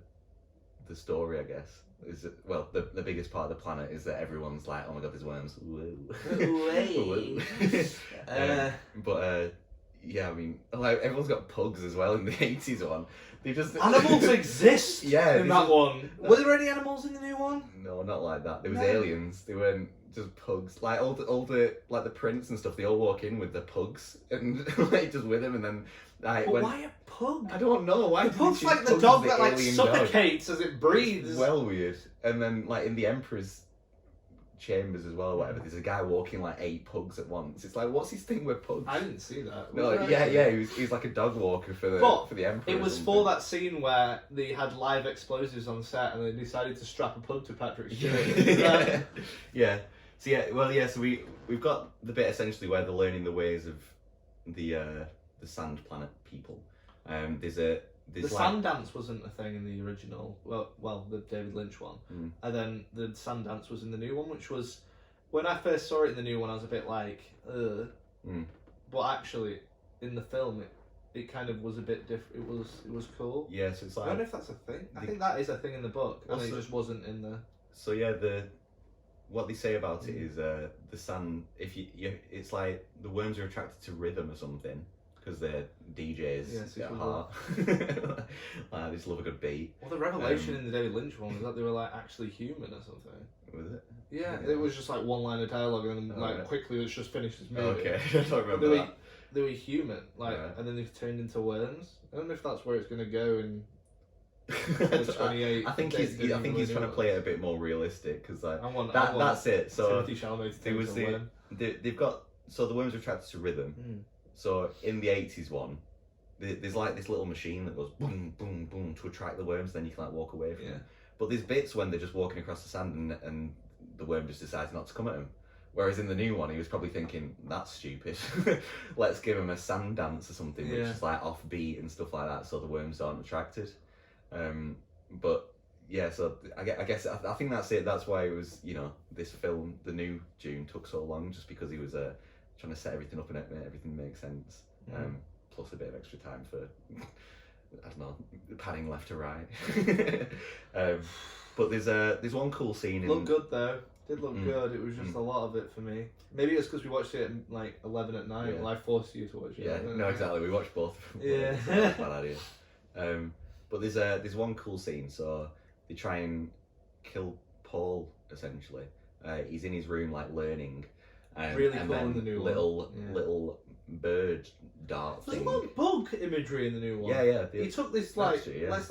story, I guess. Is it, well, the biggest part of the planet is that everyone's like, oh my god, there's worms. Whoa. But yeah, I mean, like everyone's got pugs as well in the 80s one. They just Animals exist. Yeah, in that one. Were there any animals in the new one? No, not like that. There was No. aliens. They weren't just pugs. Like all the like the prince and stuff. They all walk in with the pugs and like just with them, and then like But when, why a pug? I don't know why. The did they pug's choose like the pugs dog as that like alien dog? suffocates as it breathes. It's well weird. And then like in the Emperor's chambers as well, or whatever. There's a guy walking like 8 pugs at once. It's like, what's his thing with pugs? I didn't see that. No, Was there yeah, actually? yeah. He's like a dog walker for But the Emperor. It or was something. for that scene where they had live explosives on set and they decided to strap a pug to Patrick Stewart. Yeah. Yeah. So yeah, well, yeah. So we've got the bit essentially where they're learning the ways of the sand planet people. There's The like, sand dance wasn't a thing in the original. Well, the David Lynch one, and then the sand dance was in the new one, which was when I first saw it in the new one, I was a bit like, ugh. But actually, in the film, it kind of was a bit different. It was cool. Yeah, so it's I like don't know if that's a thing. I think that is a thing in the book, and it Also- just wasn't in the. so yeah what they say about it is the sand. If it's like the worms are attracted to rhythm or something because they're DJs at heart. Like, they just love a good beat. Well, the revelation in the David Lynch one was that they were like actually human or something. Was it? Yeah, it was just like one line of dialogue and then like quickly it's just finished his movie. Okay, I don't remember that. They were human, like, and then they've turned into worms. I don't know if that's where it's going to go in. I think he's trying to play it a bit more realistic because like that's it. So Timothée Chalamalading-dong they've got the worms are attracted to rhythm. So in the 80s one, there's like this little machine that goes boom boom boom to attract the worms. Then you can like walk away from them. But there's bits when they're just walking across the sand and the worm just decides not to come at him. Whereas in the new one, he was probably thinking, that's stupid. Let's give him a sand dance or something, which is like offbeat and stuff like that, so the worms aren't attracted. But yeah, so I guess I think that's it. That's why it was, this film, the new Dune, took so long, just because he was trying to set everything up and everything make sense. Plus a bit of extra time for, I don't know, panning left to right. But there's one cool scene. Looked good though. Did look good. It was just a lot of it for me. Maybe it's because we watched it at like 11 at night. Well, I forced you to watch it. Yeah, no, exactly. We watched both. Yeah. Bad idea. But there's one cool scene. So they try and kill Paul essentially. He's in his room like learning. Really and cool then in the new little bird dart There's thing. a lot of bug imagery in the new one. Yeah. He took this let's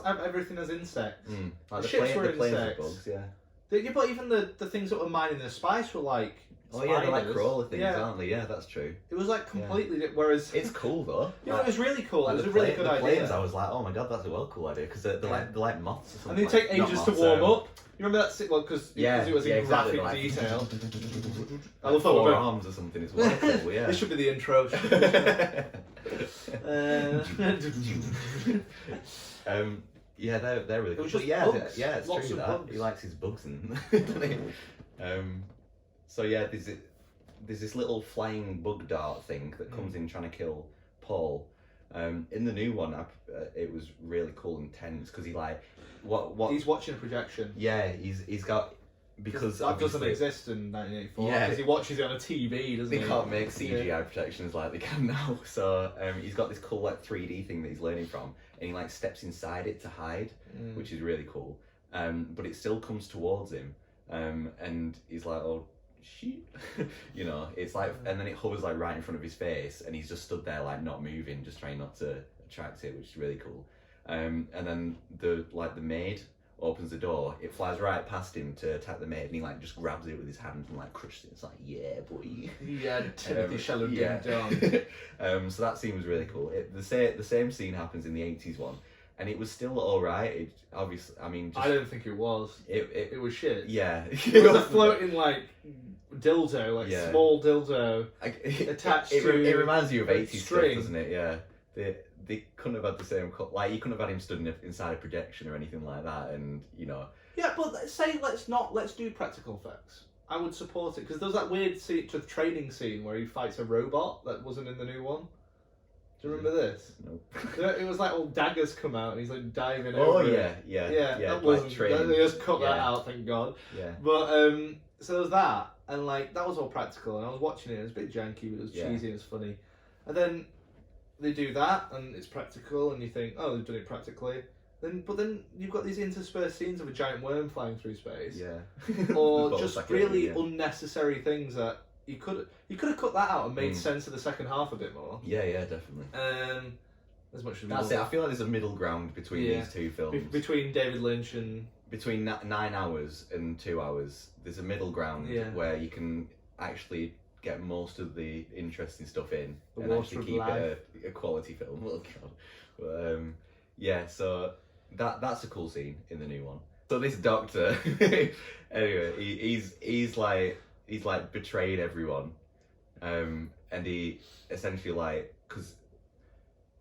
have everything as insects. Like the ships were planes are insects. bugs, yeah. But even the things that were mining the spice were like Oh yeah, they're like spiders. crawler things, aren't they? Yeah, that's true. It was like completely whereas It's cool though. it was really cool. Like It was a really good the idea. planes, I was like, oh my god, that's a well cool idea because they're like moths or And something. they take Not ages to moths, warm up. You remember that? Well, because it was in exactly, graphic like, detail. I Like love that 4 one. arms or something. It's well cool. Yeah. This should be the intro. Yeah, they're really It cool. was But just yeah, bugs. yeah, it's Lots true of that bugs. he likes his bugs and. So yeah, there's this little flying bug dart thing that comes in trying to kill Paul. In the new one, it was really cool and tense because he like what He's watching a projection. Yeah, he's got because that doesn't obviously exist in 1984. Yeah. Because he watches it on a TV, doesn't they he? can't make CGI projections like they can now. So he's got this cool like 3D thing that he's learning from, and he like steps inside it to hide, which is really cool. But it still comes towards him, and he's like, oh shit, it's like, and then it hovers like right in front of his face, and he's just stood there like not moving, just trying not to attract it, which is really cool. And then the maid opens the door, it flies right past him to attack the maid, and he like just grabs it with his hand and like crushes it. It's like, yeah, boy. Yeah, Timothée Chalamalading-dong. So that scene was really cool. The same scene happens in the 80s one, and it was still alright. It obviously, I mean, I don't think it was. It was shit. Yeah. It was a floating like dildo, like small dildo attached it to. It reminds you of 80s string. stuff, doesn't it? Yeah. They couldn't have had the same like you couldn't have had him stood inside a projection or anything like that, and Yeah, but let's do practical effects. I would support it because there was that weird training scene where he fights a robot that wasn't in the new one. Do you remember this? Nope. It was like all daggers come out and he's like diving Oh over. yeah. That wasn't. They just cut that out, thank God. Yeah. But so there was that, and like that was all practical, and I was watching it. It was a bit janky, but it was cheesy and it was funny. And then they do that, and it's practical, and you think, oh, they've done it practically. But then you've got these interspersed scenes of a giant worm flying through space. Yeah. Or just really unnecessary things that you could have cut that out and made sense of the second half a bit more. Yeah, definitely. As much as That's it. I feel like there's a middle ground between these two films. Between David Lynch and between 9 hours and 2 hours, there's a middle ground where you can actually get most of the interesting stuff in and actually keep it a quality film. Oh God. But, so that's a cool scene in the new one. So this doctor, anyway, he's like betrayed everyone, and he essentially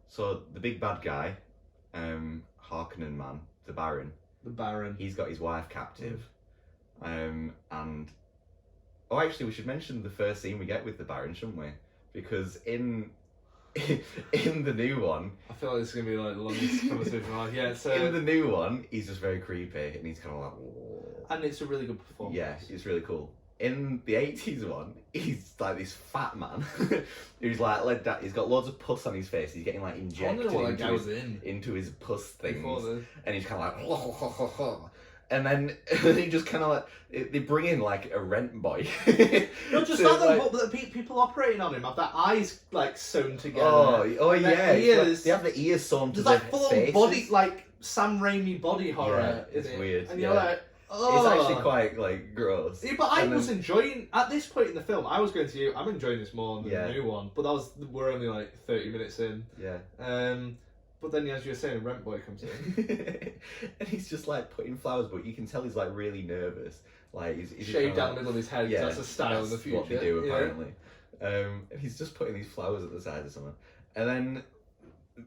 so the big bad guy, Harkonnen man, the Baron, he's got his wife captive, and actually we should mention the first scene we get with the Baron, shouldn't we? Because in the new one, I feel like this is gonna be like the longest conversation of my life. Yeah, so in the new one, he's just very creepy, and he's kind of like, whoa. And it's a really good performance. Yeah, it's really cool. in the 80s one, he's like this fat man who's like he's got loads of pus on his face. He's getting like I injected wonder what that guy was into his pus things, before this. and he's kind of like, and then he just kind of like they bring in like a rent boy. Not just to, that, though, like, but the people operating on him have their eyes like sewn together. oh And yeah, their it's like- ears. they have the ears sewn to There's their like full faces. body, like Sam Raimi body horror. Yeah, it's in it. weird, And you're yeah. like, oh. It's actually quite like gross. Yeah, but I And was then- enjoying at this point in the film. I was going to you. I'm enjoying this more than Yeah. the new one, but we're only like 30 minutes in. Yeah. But then, as you were saying, Rent Boy comes in, And he's just like putting flowers, but you can tell he's like really nervous. Like he's just shaved kinda, down like, the middle of his head. 'Cause yeah, that's a style in the that's future. what they do Yeah. apparently. And he's just putting these flowers at the side of someone, and then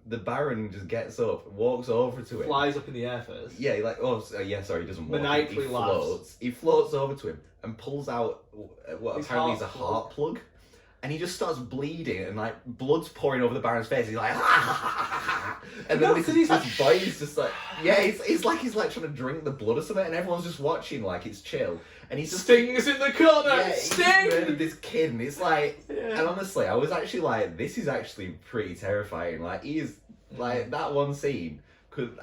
the Baron just gets up, walks over to him. Flies up in the air first. Yeah, sorry, he doesn't walk. Maniacally he laughs. floats. He floats over to him and pulls out what His apparently is a heart heart plug. And he just starts bleeding, and like blood's pouring over the Baron's face. He's like, and No, then 'cause this he's like, boy's just like, yeah, it's like he's like trying to drink the blood or something, and everyone's just watching like it's chill, and he's just Sting's in the corner. yeah, he's Sting. murdered this kid, and it's like, Yeah. and honestly, I was actually like, this is actually pretty terrifying. Like he's like that one scene.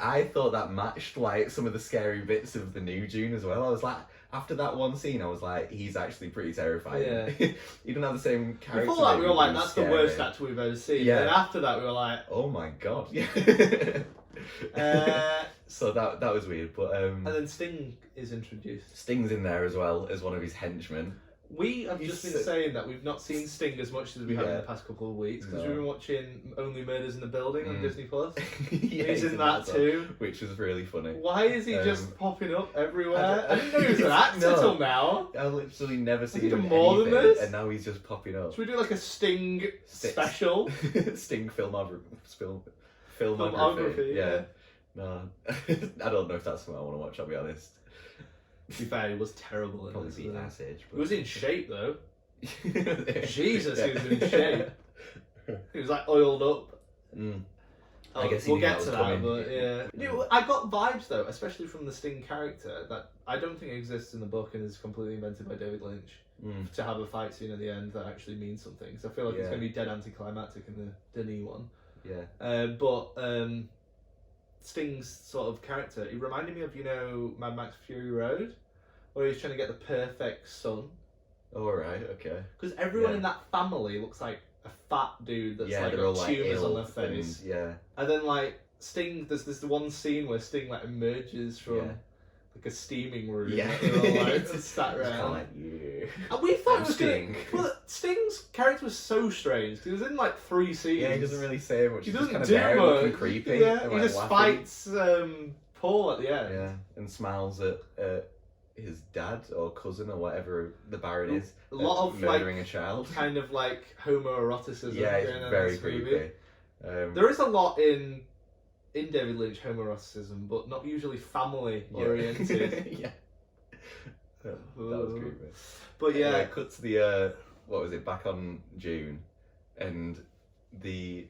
I thought that matched like some of the scary bits of the new Dune as well. I was like, after that one scene, I was like, he's actually pretty terrifying. Yeah. He didn't have the same character. Before that, we were like, was that's the scary. worst actor we've ever seen. Yeah. And after that, we were like, Oh my god. Yeah. uh, So that was weird, but and then Sting is introduced. Sting's in there as well as one of his henchmen. We have He's just been so- saying that we've not seen Sting as much as we have in Yeah. the past couple of weeks because No. we've been watching Only Murders in the Building on Mm. Disney Plus. Yeah, He's in that as well, too. which was really funny. Why is he just Um, popping up everywhere? I I didn't know he was an actor No. till now. I literally never he seen him done in more than anything, this? and now he's just popping up. Should we do like a Sting special? Sting filmography. Filmography, yeah. No, I don't know if that's something I want to watch. I'll be honest. To be fair, he was terrible in Probably this. be wasn't Ice Age. He was in shape though. Jesus, Yeah. he was in shape. He was like oiled up. Mm. Oh, I guess he we'll knew get that to was that, coming. but yeah. You know, I got vibes though, especially from the Sting character, that I don't think exists in the book and is completely invented by David Lynch. Mm. To have a fight scene at the end that actually means something. So I feel like it's Yeah. going to be dead anticlimactic in the Denis one. Yeah. But Sting's sort of character, he reminded me of, Mad Max Fury Road, where he's trying to get the perfect son. All right. Okay. Because everyone Yeah. in that family looks like a fat dude that's Yeah, like they're all got like tumours on ill their face. and- yeah. And then like Sting, there's this one scene where Sting like emerges from Yeah. like a steaming room. Yeah. They're all like sat It's kind of around. like yeah. And we thought I'm it was Sting. Well, Sting's character was so strange because he was in like 3 scenes. Yeah, he doesn't really say much. He He's just doesn't kind of do there much. looking creepy. Yeah, and, he like, just laughing. fights Paul at the end. Yeah, and smiles at his dad or cousin or whatever the Baron is. A lot at of murdering like a child. kind of like homoeroticism. Yeah, going it's on very in this movie. creepy. There is a lot in David Lynch homoeroticism, but not usually family oriented. Yeah. That was creepy. But yeah, Anyway, cut to the what was it? Back on June, and the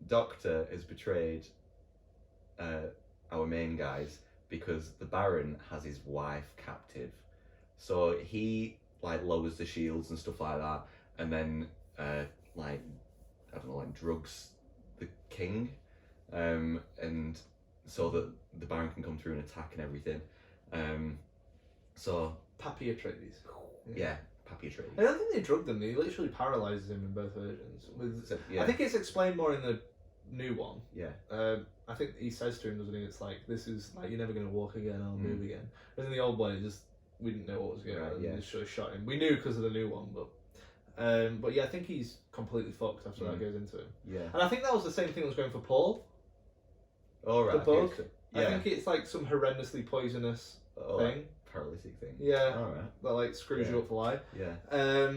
Doctor has betrayed our main guys because the Baron has his wife captive. So he like lowers the shields and stuff like that, and then like I don't know, like drugs the king, and so that the Baron can come through and attack and everything. So Pappy Atreides. yeah, Pappy Atreides. I don't think they drugged him. They literally paralyzes him in both versions. So, yeah, I think it's explained more in the new one. yeah, I think he says to him, doesn't he? It's like, this is like, you're never going to walk again, I'll Mm. move again. Whereas in the old one, we didn't know what was going Right, on. yeah. They just sort of shot him. We knew because of the new one, but yeah, I think he's completely fucked after that Mm. goes into him. yeah. And I think that was the same thing that was going for Paul. All right. The bug. okay, so- I yeah. think it's like some horrendously poisonous Oh, thing. like paralytic thing. Yeah. All right. That like screws Yeah. you up for life. Yeah.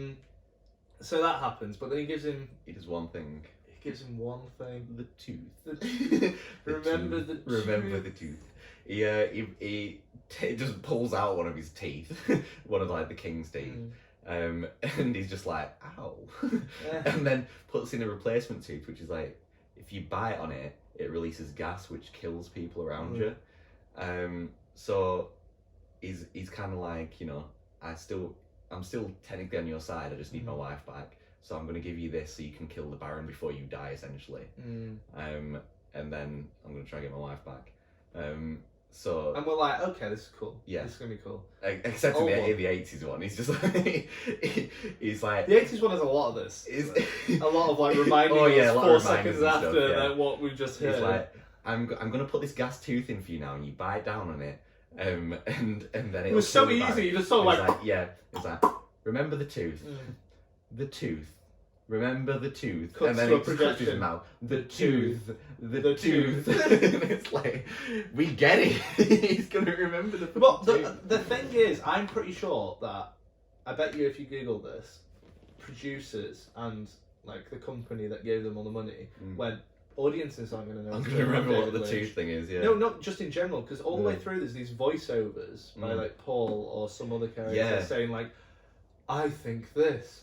So that happens, but then he gives him One thing. one thing. The tooth. The Remember the Remember tooth. the tooth. He just pulls out one of his teeth, one of like the king's teeth, Mm. and he's just like, ow, Yeah. and then puts in a replacement tooth, which is like, if you bite on it, it releases gas which kills people around Mm. you. So he's kind of like, I I'm still technically on your side. I just need my wife back. So I'm going to give you this so you can kill the Baron before you die, essentially. And then I'm going to try and get my wife back. So and we're like, okay, this is cool. Yeah. This is going to be cool. Except in the 80s one, he's just like, he's like... The 80s one has a lot of this. A lot of like reminding us 4 seconds after that what we've just heard. He's like, I'm going to put this gas tooth in for you now and you bite down on it. And then it was so easy, you just sort of like... Yeah, it's like, remember the tooth. The tooth. Remember the tooth. Cuts and then to a it cuts his projection. mouth. The tooth. The tooth. And it's like, we get it. He's going to remember the But tooth. the thing is, I'm pretty sure that, I bet you if you Google this, producers and like the company that gave them all the money went, audiences aren't going to know. I'm going to remember what the tooth thing is, yeah. No, not just in general, because all the way through there's these voiceovers by like Paul or some other character saying like, I think this.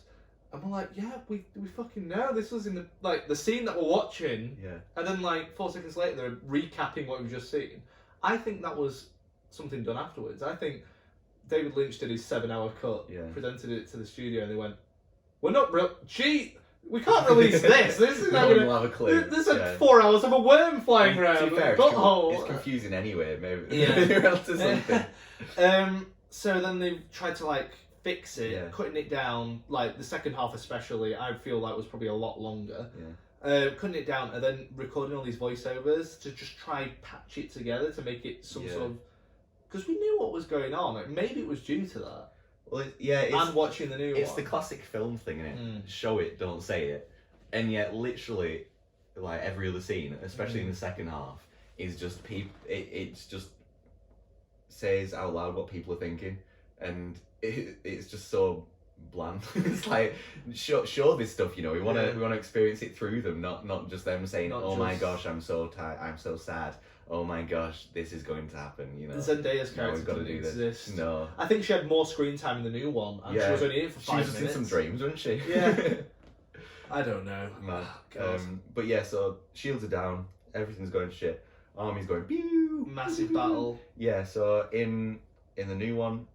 And we're like, yeah, we fucking know. This was in the scene that we're watching. Yeah. And then like 4 seconds later, they're recapping what we've just seen. I think that was something done afterwards. I think David Lynch did his 7-hour cut, presented it to the studio, and they went, "We're not we can't release this. This is not one will have a clue. This is like 4 hours of a worm flying around. To be fair, it's confusing anyway. Maybe you're onto something. So then they tried to like fix it, cutting it down. Like the second half, especially, I feel like was probably a lot longer. Cutting it down and then recording all these voiceovers to just try patch it together to make it some sort of, because we knew what was going on. Like maybe it was due to that. Well, it's and watching the new one. It's the classic film thing, innit? Show it, don't say it. And yet, literally, like every other scene, especially in the second half, is just it's just says out loud what people are thinking, and it's just so bland. It's like show this stuff, you know. We want to experience it through them, not just them saying, "Oh my gosh, I'm so tired, I'm so sad. Oh my gosh, this is going to happen." You know, Zendaya's character we've got to didn't do this. exist. No, I think she had more screen time in the new one, and she was only in it for 5 minutes. She was in some dreams, wasn't she? Yeah. I don't know. Man. Oh, but yeah, so shields are down, everything's going to shit, army's going pew, massive battle. Yeah, so in the new one,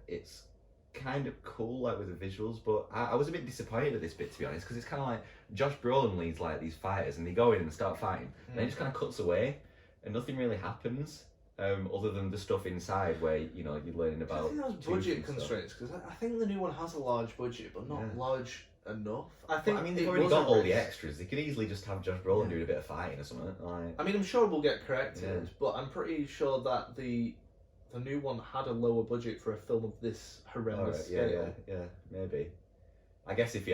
it's kind of cool, like with the visuals, but I was a bit disappointed at this bit, to be honest, because it's kind of like Josh Brolin leads like these fighters, and they go in and start fighting, and then it just kind of cuts away, and nothing really happens, other than the stuff inside where you're learning about. I think that was budget constraints, because I think the new one has a large budget, but not large enough. They've already got all the extras. They could easily just have Josh Brolin doing a bit of fighting or something. Like, I'm sure it will get corrected, but I'm pretty sure that the new one had a lower budget for a film of this horrendous scale. Yeah, maybe. I guess if he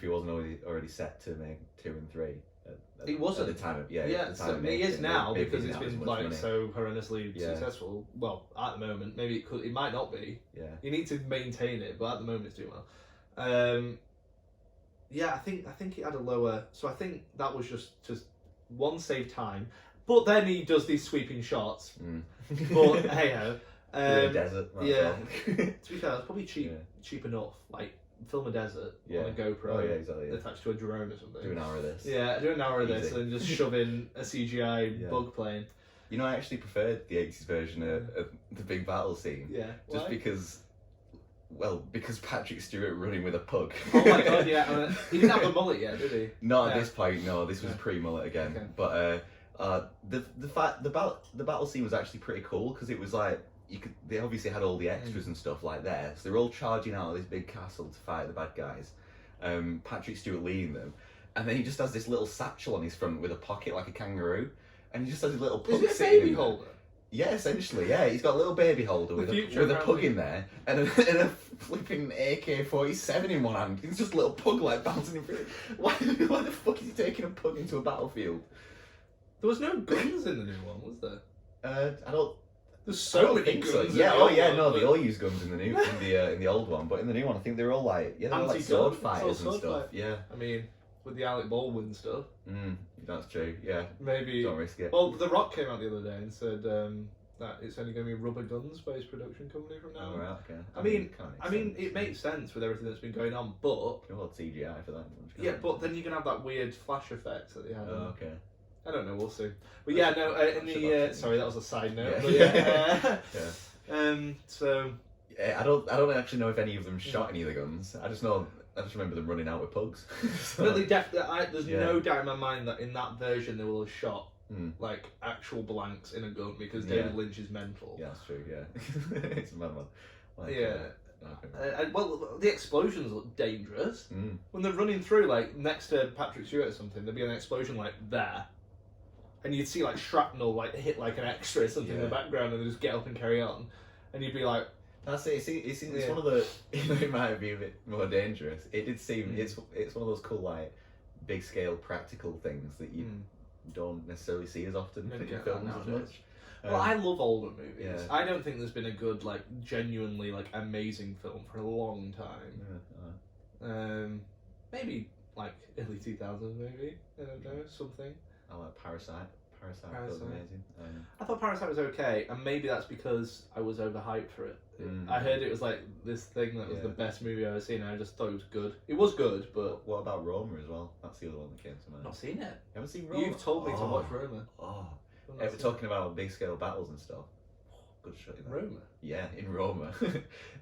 wasn't already set to make 2 and 3. He wasn't at the time of he is now, because it's been like so horrendously successful. Well, at the moment, maybe it might not be. Yeah, you need to maintain it, but at the moment it's doing well. I think it had a lower. So I think that was just one, save time, but then he does these sweeping shots. But hey ho. In a desert. To be fair, it's probably cheap enough. Like film a desert on a GoPro attached to a drone or something. Do an hour of this. Yeah, do an hour of this and just shove in a CGI bug plane. You know, I actually preferred the 80s version of the big battle scene. Yeah. Just because Patrick Stewart running with a pug. Oh my god, yeah. He didn't have the mullet yet, did he? Not at this point, no. This was pre-mullet again. Okay. But the battle scene was actually pretty cool, because it was like, they obviously had all the extras and stuff like there, so they're all charging out of this big castle to fight the bad guys. Patrick Stewart leading them, and then he just has this little satchel on his front with a pocket like a kangaroo, and he just has a little pug Is it a sitting baby in there. holder? Yeah, essentially, yeah. He's got a little baby holder with a pug in there, and a flipping AK-47 in one hand. It's just a little pug like bouncing in front. Why the fuck is he taking a pug into a battlefield? There was no guns in the new one, was there? I don't. There's so many guns. So. Yeah, no, they all use guns in the new, in the old one, but in the new one, I think they're all like, they're like sword fighters and stuff. Yeah. With the Alec Baldwin stuff. That's true. Yeah. Maybe. Don't risk it. Well, The Rock came out the other day and said that it's only going to be Rubber Guns based production company from now on. Right, okay. I mean, it makes sense with everything that's been going on, but you got CGI for that. but then you're gonna have that weird flash effect that they had. Okay. I don't know. We'll see. But yeah, no. In the sorry, that was a side note. Yeah. But yeah. So I don't actually know if any of them shot any of the guns. I just remember them running out with pugs. So, Really, there's Yeah. no doubt in my mind that in that version they will have shot like actual blanks in a gun because David Lynch is mental. yeah, that's true. Yeah, it's a madman. Like, Yeah. Well, the explosions look dangerous. When they're running through, like, next to Patrick Stewart or something, there'd be an explosion, like, there. And you'd see, like, shrapnel, like, hit, like, an extra or something in the background, and they just get up and carry on. And you'd be like... That's it. It's one of the... It might be a bit more dangerous. It did seem... It's one of those cool, like, big-scale practical things that you don't necessarily see as often in films as much. Well, I love older movies. Yeah. I don't think there's been a good, like, genuinely, like, amazing film for a long time. Maybe, like, early 2000s, maybe. I don't know, something. I like Parasite. Parasite was amazing. I thought Parasite was okay, and maybe that's because I was overhyped for it. I heard it was, like, this thing that was the best movie I've ever seen, and I just thought it was good. It was good, but... What about Roma as well? That's the other one that came to mind. Not seen it. You haven't seen Roma? You've told me to watch Roma. Oh. We're talking about big scale battles and stuff. Good shot in Roma? Yeah, in Roma.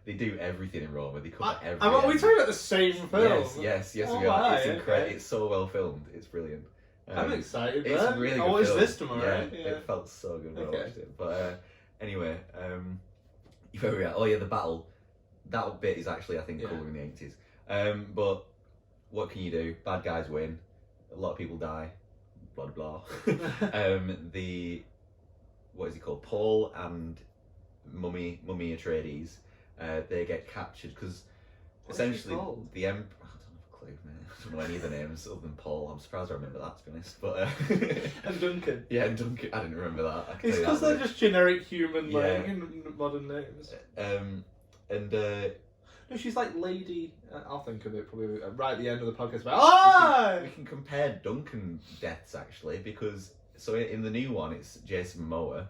They do everything in Roma. They cover every Are we talking about the same film? Yes, Oh, we are. It's right, incredible. okay. It's so well filmed. It's brilliant. I'm excited. It's man. really good. I'll watch film. this tomorrow. Yeah, it felt so good when I Okay. watched it. But anyway, where we at? Oh yeah, the battle. That bit is actually, I think, cooler in the 80s. But what can you do? Bad guys win. A lot of people die. Blah blah. What is he called? Paul and Mummy Atreides. They get captured because essentially the Emperor. I don't have a clue, man. I don't know any of the names other than Paul. I'm surprised I remember that, to be honest. But And Duncan. yeah, and Duncan. I didn't remember that. I can It's tell you because that they're much. just generic human, like, Yeah. in modern names. No, she's like Lady. I'll think of it probably right at the end of the podcast. About, we can compare Duncan deaths actually because in the new one it's Jason Momoa.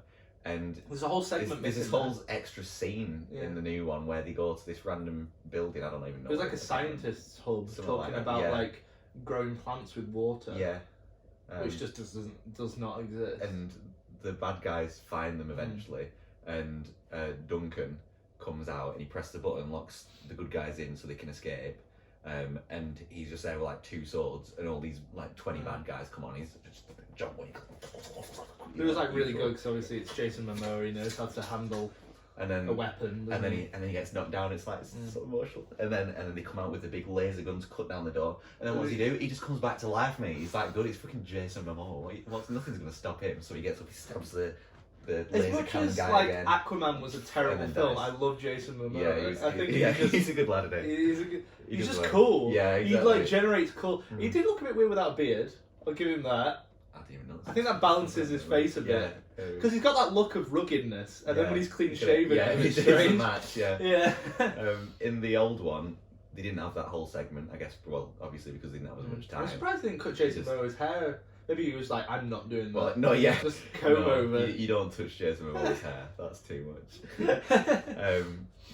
And there's a whole segment. There's this missing whole extra scene in the new one where they go to this random building. I don't even know. There's like a scientist's hub talking about like growing plants with water. Yeah. Which just does not exist. And the bad guys find them eventually, and Duncan comes out and he presses the button and locks the good guys in so they can escape. And he's just there with like two swords, and all these like 20 bad guys come on. He's just jump. It was like really good because obviously it's Jason Momoa. He knows how to handle a weapon. And then he gets knocked down. It's like so emotional. And then they come out with the big laser guns, cut down the door. And then what does he do? He just comes back to life, mate. He's like good. He's freaking Jason Momoa. Nothing's gonna stop him. So he gets up, he stabs the as laser much cannon as guy like again. Aquaman was a terrible then film, dies. I love Jason Momoa. Yeah, I think he's a good lad at it. He's just cool. Yeah, He exactly. like generates cool. He did look a bit weird without a beard. I'll give him that. I didn't even notice. I think that balances his face a bit. Because he's got that look of ruggedness, and then when he's clean shaven, it's it strange. doesn't match. Yeah. In the old one, they didn't have that whole segment. I guess, well, obviously because they didn't have as much time. I'm surprised they didn't cut Jason Momoa's hair. Maybe he was like, I'm not doing that. Well, no, yeah. Just comb over. You don't touch Jason Momoa's hair. That's too much.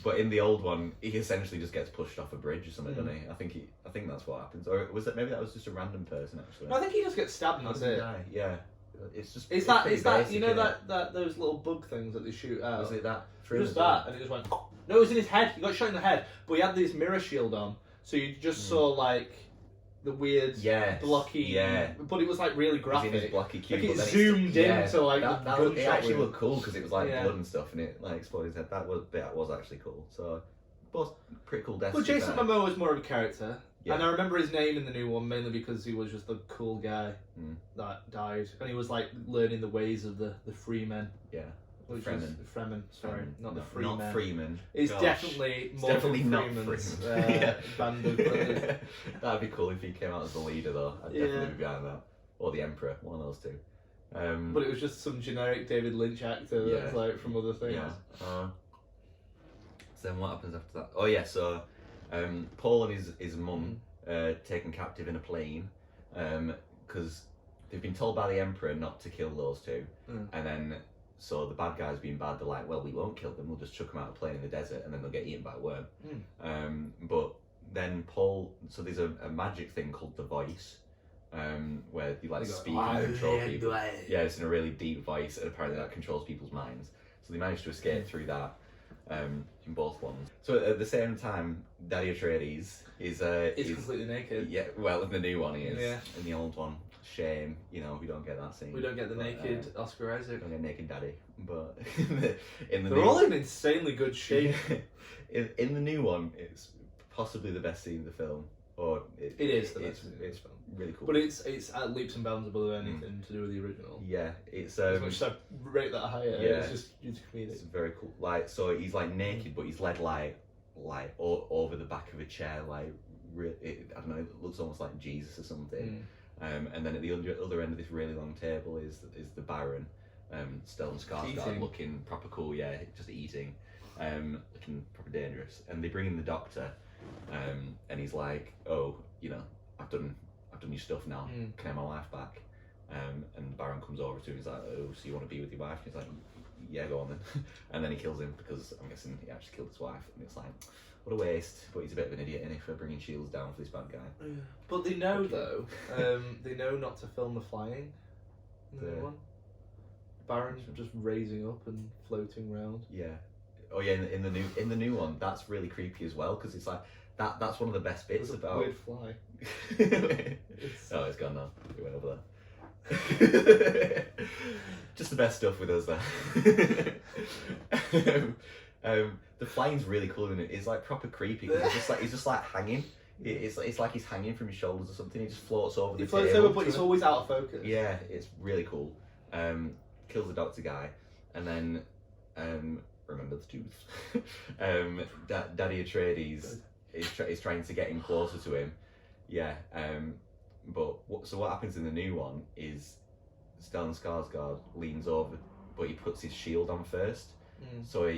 But in the old one, he essentially just gets pushed off a bridge or something, doesn't he? I think that's what happens. Or was that maybe that was just a random person actually? I think he just gets stabbed and that's it. Yeah. It's just. Is that you know that those little bug things that they shoot out? Was it that? Just that, and it just went. No, it was in his head. He got shot in the head, but he had this mirror shield on, so you just saw like the weird blocky. Yeah. But it was like really graphic. It was in his blocky cube. Like it but then zoomed in to like that, the that gunshot it actually wound. looked cool because it was like blood and stuff, and it like exploded his head. That was actually cool. So, both pretty cool deaths. Well, Jason Momoa was more of a character. Yeah. And I remember his name in the new one mainly because he was just the cool guy that died, and he was like learning the ways of the Freemen. Yeah. Fremen, sorry, not the Freemen. Not Freeman. It's Gosh. definitely more definitely than not Freeman's Freeman. band of brothers. That'd be cool if he came out as the leader, though. I'd definitely be behind that, or the Emperor, one of those two. But it was just some generic David Lynch actor that was like from other things. Yeah. So then what happens after that? Oh yeah, so Paul and his mum taken captive in a plane because they've been told by the Emperor not to kill those two, and then so the bad guys being bad, they're like, well, we won't kill them, we'll just chuck them out of a plane in the desert and then they'll get eaten by a worm. But then Paul, so there's a magic thing called the voice, where you like speak and control people. Yeah, it's in a really deep voice, and apparently that controls people's minds. So they managed to escape through that. in both ones. So at the same time, Daddy Atreides is He's completely naked. yeah. Well, in the new one he is. Yeah. In the old one, shame. You know, we don't get that scene. We don't get the But, naked Oscar Isaac. don't get naked Daddy, but in the They're all in insanely good shape. in the new one, it's possibly the best scene in the film. Or It is the it's, best scene in the it's film. really cool. But it's at leaps and bounds above anything to do with the original. Yeah, it's As much as I rate that higher, yeah. it's just due to comedic. It's very cool. Like, so he's like naked, but he's led like over the back of a chair, like I don't know. It looks almost like Jesus or something. And then at the other end of this really long table is the Baron, Stellan Skarsgård, looking proper cool. Yeah, just eating, looking proper dangerous. And they bring in the doctor, and he's like, "Oh, you know, I've done your stuff now. Can I have my wife back?" And the Baron comes over to him. He's like, "Oh, so you want to be with your wife?" And he's like, "Yeah, go on then." And then he kills him because I'm guessing he actually killed his wife. And it's like, what a waste. But he's a bit of an idiot, innit, for bringing shields down for this bad guy. But they know though, they know not to film the flying. In the new one. Baron's just raising up and floating around. Yeah. Oh yeah, in the new one, that's really creepy as well because it's like that's one of the best bits There's a about. weird fly. Oh, it's gone now. It went over there. Just the best stuff with us there. The flying's really cool, isn't it? It's like proper creepy. 'Cause he's just like hanging. It's like he's hanging from his shoulders or something. He just floats over the He floats table. over, but he's always out of focus. Yeah, it's really cool. Kills the doctor guy, and then remember the tooth. Daddy Atreides is trying to get him closer to him. Yeah. But what happens in the new one is Stellan Skarsgård leans over, but he puts his shield on first. So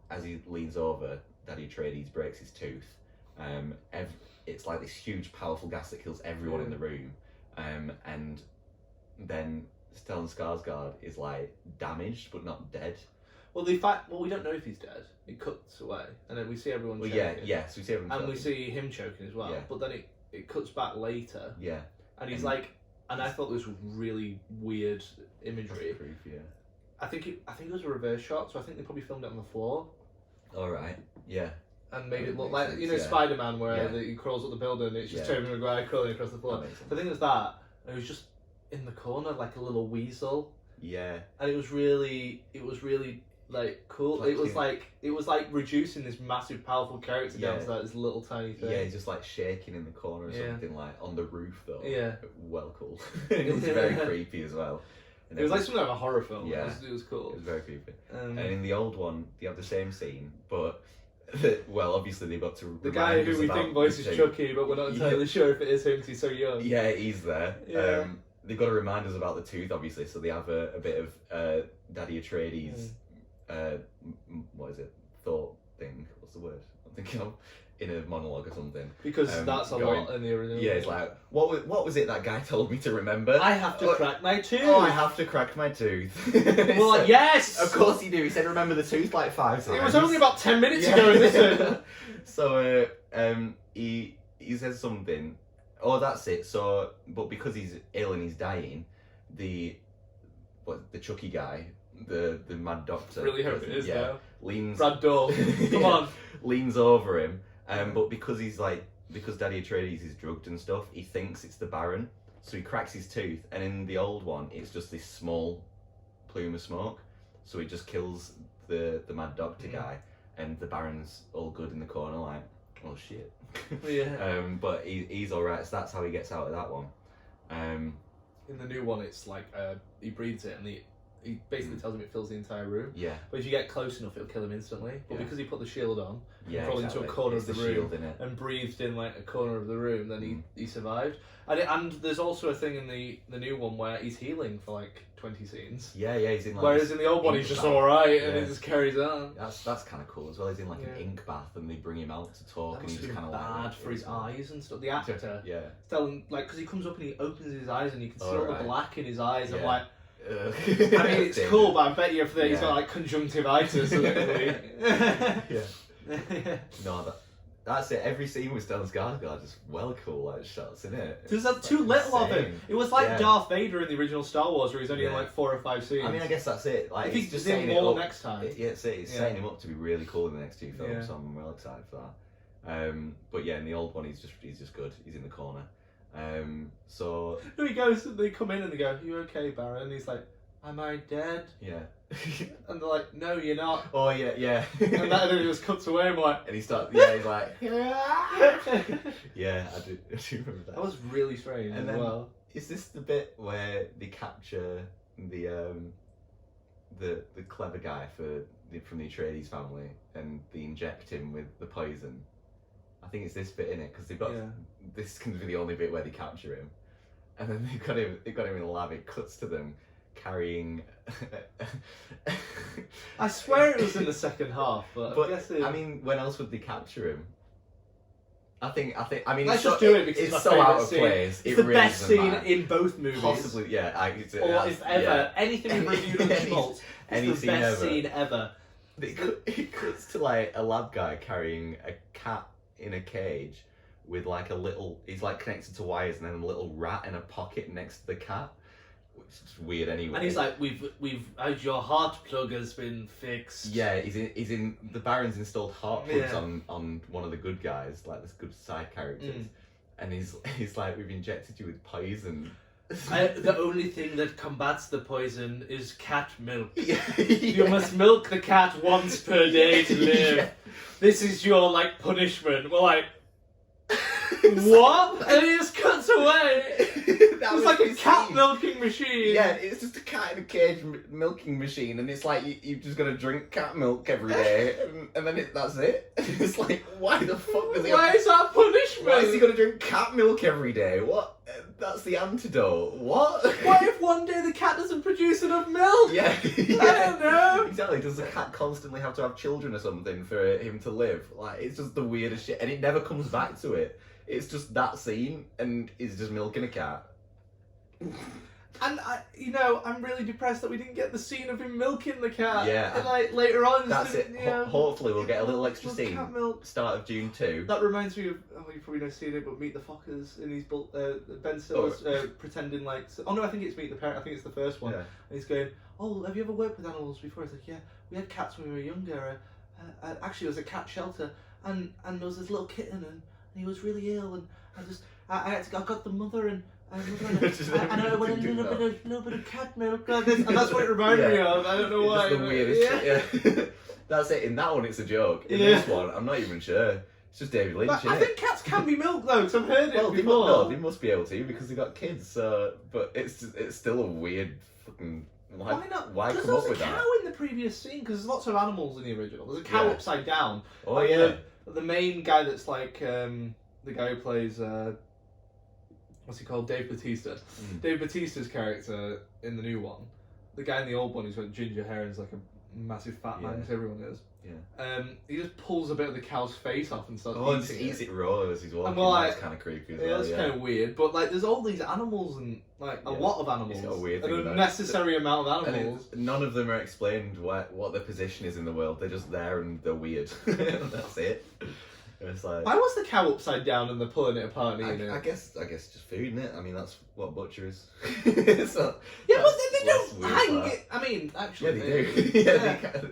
as he leans over, Daddy Atreides breaks his tooth. It's like this huge, powerful gas that kills everyone in the room. And then Stellan Skarsgård is like damaged but not dead. Well, we don't know if he's dead. He cuts away, and then we see everyone. Well, choking. yeah. So we see everyone. And we choking. see him choking as well. Yeah. But then it cuts back later. Yeah. And he's like, and I thought this was really weird imagery. Yeah. I think it was a reverse shot, so I think they probably filmed it on the floor. All right. Yeah. And made it look Makes like sense, yeah. Spider-Man, where Yeah. he crawls up the building, and it's just Yeah. Tobey Maguire crawling across the floor. That makes sense. So I think it was that. And it was just in the corner, like a little weasel, Yeah. and it was really like cool. Like, it was like reducing this massive, powerful character down Yeah. to this little tiny thing. Yeah, he's just like shaking in the corner or Yeah. something, like on the roof though. Yeah. Well cool. It was very creepy as well. And It was like something like a horror film. Yeah. It was cool. It was very creepy. Um, And in the old one, they have the same scene, but well, obviously they've got to. the guy remind who us we about think voices the two. Chucky, but we're not entirely sure if it is him because he's so young. Yeah, he's there. Yeah. They've got to remind us about the tooth, obviously, so they have a bit of Daddy Atreides. What is it? Thought thing. What's the word I'm thinking of? In a monologue or something. Because that's a going- lot in the original. Yeah, it's like, what was it that guy told me to remember? I have to crack my tooth. Oh, I have to crack my tooth. Well, like, yes! Of course you do. He said, remember the tooth like 5 times. It was only about 10 minutes ago, listen. So, he says something. Oh, that's it. So, but because he's ill and he's dying, the Chucky guy, the mad doctor. Really hope it is, though. Leans. Brad Dourif. Come on. Leans over him. But because Daddy Atreides is drugged and stuff, he thinks it's the Baron. So he cracks his tooth, and in the old one, it's just this small plume of smoke. So he just kills the mad doctor guy, and the Baron's all good in the corner, like, oh shit. Yeah. But he's all right. So that's how he gets out of that one. In the new one, it's like he breathes it, and he basically tells him it fills the entire room. Yeah. But if you get close enough, it'll kill him instantly. But Yeah. because he put the shield on, Yeah. crawled into a corner It's of the the room, shield, innit? and breathed in like a corner of the room, then he survived. And there's also a thing in the new one where he's healing for like 20 scenes. Yeah, he's in like. Whereas this in the old one, ink he's just bath. alright, and Yeah. he just carries on. That's kind of cool as well. He's in like an Yeah. ink bath, and they bring him out to talk, That and must he's have just been kind of like bad for his eyes and stuff. The actor, Yeah. telling like because he comes up and he opens his eyes and you can see all Alright. the black in his eyes. I'm Yeah. like, I I mean, it's cool, but I bet you if he's Yeah. got like conjunctivitis or something. Yeah. No, That's it. Every scene with Stellan Skarsgård just well cool like shots in it. There's like too little of him. It was like Darth Vader in the original Star Wars, where he's only in like 4 or 5 scenes. I mean, I guess that's it. Like, if he's he's just in setting it more up next time. It's setting him up to be really cool in the next 2 films. So I'm well excited for that. But yeah, in the old one, he's just good. He's in the corner. So No, he goes. They come in and they go, "You okay, Baron?" And he's like, "Am I dead?" yeah. And they're like, "No, you're not." Oh yeah. And then it just cuts away. I'm like, And he starts. Yeah, he's like. Yeah, I do remember that. that was really strange And as then- well. Is this the bit where they capture the clever guy from the Atreides family and they inject him with the poison? I think it's this bit in it because they've got this can be the only bit where they capture him, and then they've got him in the lab. It cuts to them carrying. I swear it was in the second half, but I guess I mean, when else would they capture him? I mean, let's it's just so, do it because it's my so out favourite of scene. place. It's It the really best doesn't scene matter. in both movies. Possibly, yeah. Or if ever anything we've reviewed on Schmaltz, any it's the scene best ever. scene ever. It cuts to like a lab guy carrying a cat in a cage with like a little. He's like connected to wires and then a little rat in a pocket next to the cat, which is weird anyway. And he's like, "We've your heart plug has been fixed." yeah, he's in the Baron's installed heart plugs Yeah. on one of the good guys, like this good side characters, and he's like, "We've injected you with poison." The only thing that combats the poison is cat milk. Yeah. You must milk the cat once per day to live. Yeah. This is your like punishment. We're like, what? And he just cuts away. It's like a cat milking machine. Yeah, it's just a cat in a cage milking machine, and it's like you've just got to drink cat milk every day, and then that's it. It's like, why the fuck does he? Why is that punishment? Why is he got to drink cat milk every day? What? That's the antidote. What? What if one day the cat doesn't produce enough milk? Yeah, I don't know. Exactly. Does the cat constantly have to have children or something for him to live? Like, it's just the weirdest shit, and it never comes back to it. It's just that scene, and he's just milking a cat. And I'm really depressed that we didn't get the scene of him milking the cat. Yeah. And like later on, That's it. Hopefully, we'll get a little extra scene. Cat milk. Start of Dune 2. That reminds me of, you've probably not seen it, but Meet the Fockers in these Ben Stiller's pretending like. Oh no, I think it's Meet the Parent. I think it's the first one. Yeah. And he's going, "Oh, have you ever worked with animals before?" He's like, "Yeah, we had cats when we were younger. Actually, there was a cat shelter, and there was this little kitten, and he was really ill, and I got the mother and." I went a little bit of cat milk, and that's what it reminded me of. I don't know why. It's just the weirdest shit. Yeah. That's it. In that one, it's a joke. In this one, I'm not even sure. It's just David Lynch. But I think cats can be milked though, because I've heard it Well, before. they must be able to because they got kids. So, but it's still a weird fucking. Why not? Why Because come up there's with a cow that? in the previous scene, because there's lots of animals in the original. There's a cow Yeah. upside down. Oh Like, yeah. The main guy that's like the guy who plays what's he called? Dave Bautista. Dave Bautista's character in the new one. The guy in the old one who's got ginger hair and is like a massive fat man, Yeah. as everyone is. Yeah. He just pulls a bit of the cow's face off and starts Oh, and eating just it. eats it raw as he's walking. And well, That's kind of creepy as Yeah, well. that's Yeah. kind of weird. But like, there's all these animals and like a Yeah. lot of animals. It's got a weird an thing about it. unnecessary amount of And animals. none of them are explained what their position is in the world. They're just there and they're weird. That's it. It's like. Why was the cow upside down and they're pulling it apart and eating I it? guess just food, innit? I mean, that's what butcher is. So, Yeah, but that's they less don't weird hang part. it. I mean, Yeah, actually, they do. Yeah. They can. But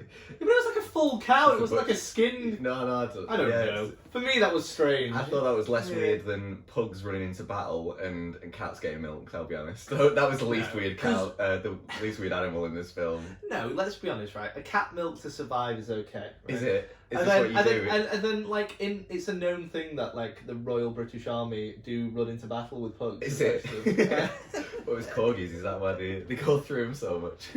it was like a full cow. It It's was a like a butcher. skinned. No, I don't yeah, know. For me, that was strange. I thought that was less Yeah. weird than pugs running into battle and cats getting milked. I'll be honest. That was the least No. weird cow, the least weird animal in this film. No, let's be honest, right? A cat milk to survive is okay. Right? Is it? Is And this then, what you and, do? then, and then, like, it's a known thing that like the Royal British Army do run into battle with pugs. Is it? essentially. What was corgis? Is that why they go through them so much?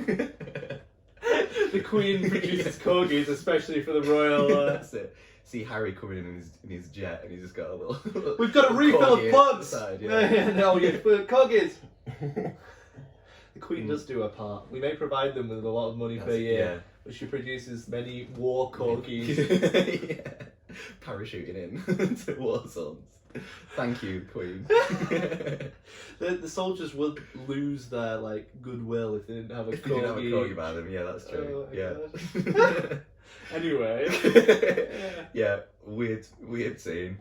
The Queen produces corgis, especially for the royal. That's it. See Harry coming in his jet, and he's just got a little. We've got a refill corgi of at the pugs. side, yeah. No, yeah, for corgis. The Queen does do her part. We may provide them with a lot of money per year, but she produces many war corgis. Yeah. Parachuting in to war zones. Thank you, Queen. The soldiers would lose their like goodwill if they didn't have a If you didn't have a corgi corgi. by them, yeah, that's true. Oh my yeah. gosh. Anyway. Yeah, weird scene.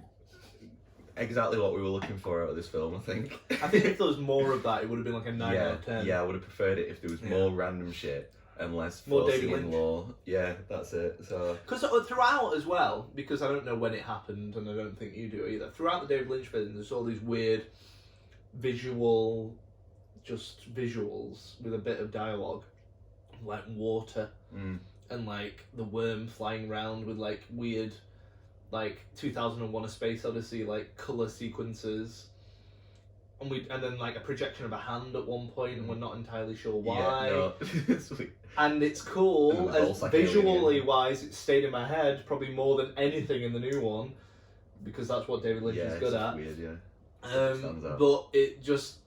Exactly what we were looking for out of this film, I think. I think if there was more of that, it would have been like a 9 yeah, out of 10. yeah, I would have preferred it if there was Yeah. more random shit and less More forcing David in Lynch. law. Yeah, that's it. So Because throughout as well, because I don't know when it happened, and I don't think you do either. Throughout the David Lynch film, there's all these weird visuals with a bit of dialogue, like water and like the worm flying around with like weird, like 2001: A Space Odyssey like color sequences. And then like a projection of a hand at one point, and we're not entirely sure why. Yeah, no. And it's cool, And the as bolts like visually alien. wise, it stayed in my head probably more than anything in the new one, because that's what David Lynch Yeah, is it's good just at. weird, yeah. Stands out. But it just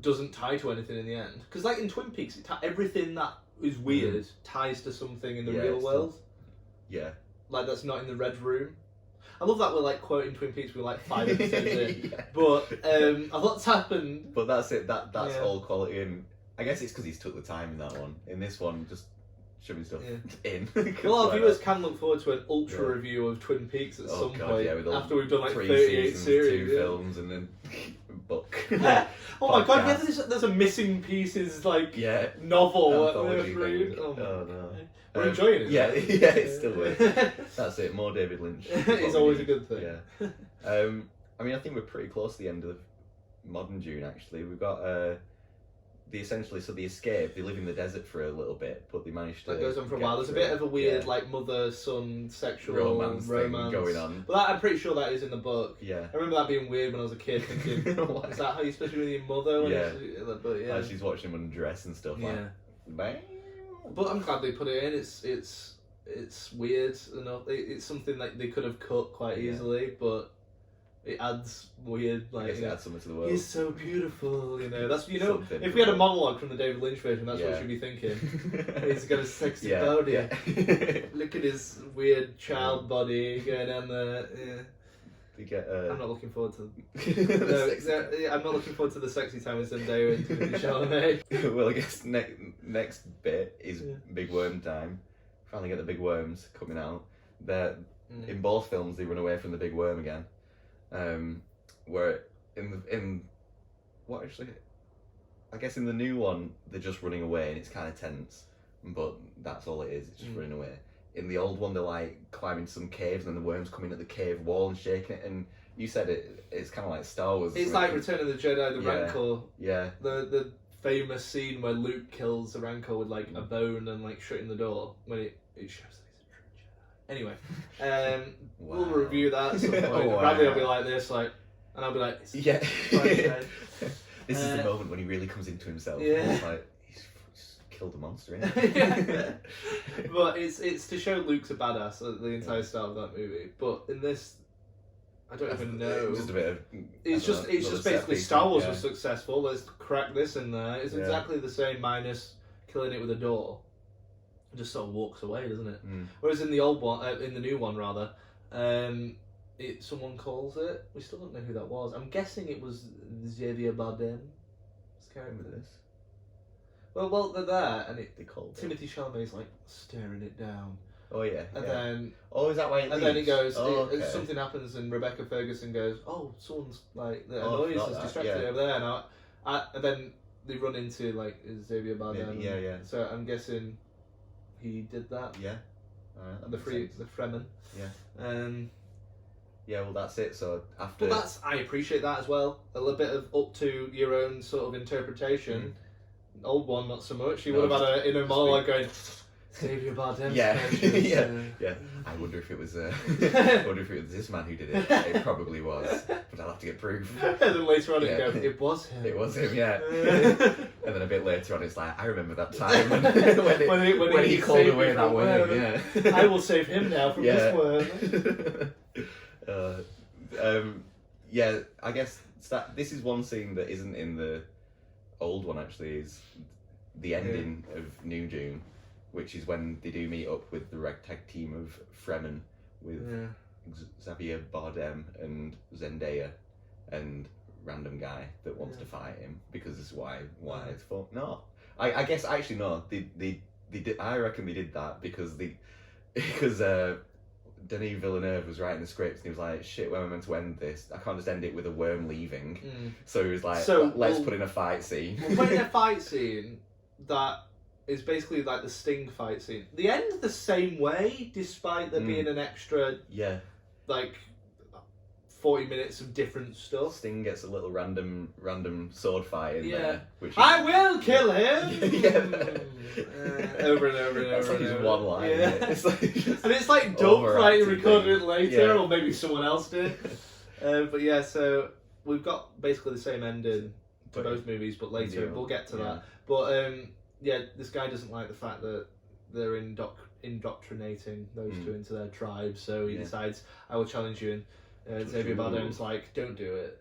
doesn't tie to anything in the end. Because like in Twin Peaks, everything that is weird ties to something in the Yeah, real it's world. Yeah. Like that's not in the Red Room. I love that we're like quoting Twin Peaks. We're like 5 episodes in, Yeah. but a lot's happened. But that's it. That's Yeah. all quality, and I guess it's because he's took the time in that one. In this one, just shoving stuff in. A lot of Why viewers not? can look forward to an ultra Yeah. review of Twin Peaks at some God, point yeah, with all after we've done like 3 38 seasons, series. 2 yeah. films, and then book. Oh my god, yeah, Podcast. there's a Missing Pieces like Yeah. novel. Anthology that we read. thing. Oh, my Oh, God. no. We're enjoying it. Yeah, though. yeah, it's still worth That's it. More David Lynch. is what It's we always a need. good thing. Yeah. I mean, I think we're pretty close to the end of modern Dune. Actually, we've got the escape. They live in the desert for a little bit, but they managed to. That goes on for a get while. There's a through bit of a weird yeah, like mother-son sexual romance thing going on. But I'm pretty sure that is in the book. Yeah. I remember that being weird when I was a kid, thinking, Why? is that how you're supposed to be with your mother? When Yeah. But yeah. As she's watching him undress and stuff. Yeah. Like, bang. But I'm glad they put it in. It's weird enough. It's something that they could have cut quite Yeah. easily, but it adds weird I like. guess You it know, adds something to the world. he's so beautiful, you know. That's Something if we had a from- monologue from the David Lynch version, that's Yeah. what she'd be thinking. He's got a sexy yeah. body. Yeah. Look at his weird child body going down there. Yeah. They get. I'm not looking forward to. the No, sexy- I'm not looking forward to the sexy time with Zendaya and Timothée Chalamet. Well, I guess next bit is Yeah. big worm time. Finally get the big worms coming out. They're, Mm. in both films, they run away from the big worm again. Where in what actually, I guess in the new one they're just running away and it's kind of tense, but that's all it is. It's just running away. In the old one, they're like climbing some caves and then the worms come in at the cave wall and shaking it. And you said it's kind of like Star Wars. It's like Return of the Jedi, the Yeah. Rancor. Yeah. The famous scene where Luke kills the Rancor with like a bone and like shutting the door when it shows that he's a true Jedi. Anyway, we'll Wow. review that at some point. Wow. Bradley will be like this, like, and I'll be like, it's Yeah. Right, This is the moment when he really comes into himself. Yeah. He's like, he's killed a monster, isn't he? But it's to show Luke's a badass at the entire start of that movie. But in this, I don't even know. Just a bit of. It's just another set basically piece, Star Wars yeah. was successful. Let's crack this in there. It's Yeah. exactly the same minus killing it with a door. It just sort of walks away, doesn't it? Mm. Whereas in the old one, in the new one rather, someone calls it. We still don't know who that was. I'm guessing it was Xavier Bardem's character. Remember this? Well, they're there, and They called it. Timothée Chalamet's like staring it down, Oh yeah. and yeah. then Oh, is that why? and then it goes. Oh, okay. Something happens, and Rebecca Ferguson goes, "Oh, someone's like the Oh, I noise forgot has that, distracted yeah. over there." And then they run into like Xavier Bardem. Maybe, yeah. So I'm guessing he did that. Yeah. Alright, that The makes sense. Fremen. Yeah. Yeah. Well, that's it. So after. But I appreciate that as well. A little bit of up to your own sort of interpretation. Old one, not so much. He No, would have had just- a inner just monologue going, Xavier Bardem's Yeah. character is, Yeah. Yeah. I wonder if it was. I wonder if it was this man who did it. It probably was, but I'll have to get proof. And then later on Yeah. it goes, it was him. It was him, yeah. And then a bit later on, it's like I remember that time when he called saved away me that from worm. worm. Yeah. I will save him now from this worm. Yeah, I guess this is one scene that isn't in the old one. Actually, is the ending of New Dune, which is when they do meet up with the ragtag team of Fremen with Xavier Bardem and Zendaya and random guy that wants to fight him because this is why it's fun. No, I guess actually no. They did. I reckon they did that because Denis Villeneuve was writing the script and he was like, shit, when am I meant to end this? I can't just end it with a worm leaving. So he was like, let's put in a fight scene. We'll put in a fight scene that is basically like the Sting fight scene. They end the same way, despite there being an extra, like, 40 minutes of different stuff. Sting gets a little random sword fight in there. Which I will kill him! Over and over and That's over like and his over. one line. Yeah. It's like And it's like dubbed, like he overacted recorded it thing. later, or maybe someone else did. But yeah, so we've got basically the same ending to both movies, but later we'll get to that. But yeah, this guy doesn't like the fact that they're indoctrinating those two into their tribe, so he decides, I will challenge you. And Xavier Bardem's like, don't do it.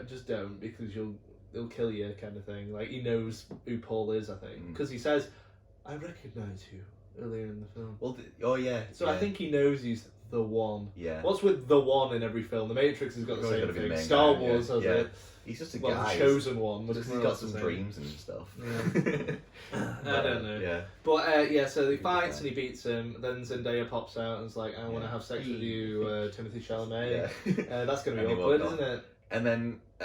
Just don't, because it'll kill you, kind of thing. Like, he knows who Paul is, I think, because he says, I recognise you earlier in the film. Well, So I think he knows he's the one. Yeah. What's with the one in every film? The Matrix has got the Always same gotta be the thing. main Star guy, Wars has it. He's just a Well, guy. the chosen one. Just 'cause he's got some dreams and stuff. I don't know. Yeah. But yeah, so he fights and he beats him. Then Zendaya pops out and is like, I want to have sex with you, Timothée Chalamet. That's going to be And he awkward, walked isn't it? And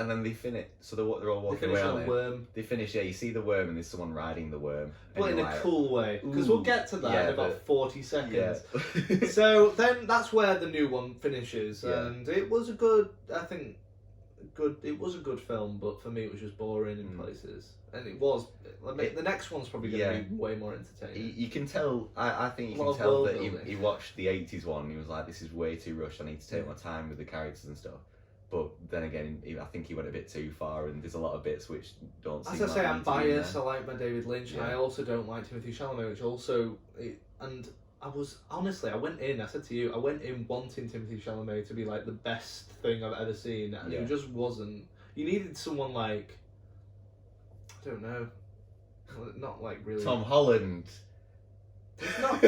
then they finish. So they're all They walking finish away. on a worm. They finish. Yeah, you see the worm and there's someone riding the worm. But in a cool way. Because we'll get to that in about 40 seconds. Yeah. So then that's where the new one finishes. Yeah. And it was a good, I think, it was a good film, but for me it was just boring in places. And it was, the next one's probably going to be way more entertaining. You can tell, I think you A lot can of tell world that building. he watched the 80s one and he was like, this is way too rushed, I need to take my time with the characters and stuff. But then again, I think he went a bit too far and there's a lot of bits which don't seem As I say, like I'm need to be in biased, I there. like my David Lynch, and I also don't like Timothée Chalamet, which also, and I was, honestly, I said to you, I went in wanting Timothée Chalamet to be like the best thing I've ever seen, and it just wasn't. You needed someone like, I don't know, not like really... Tom Holland. Not,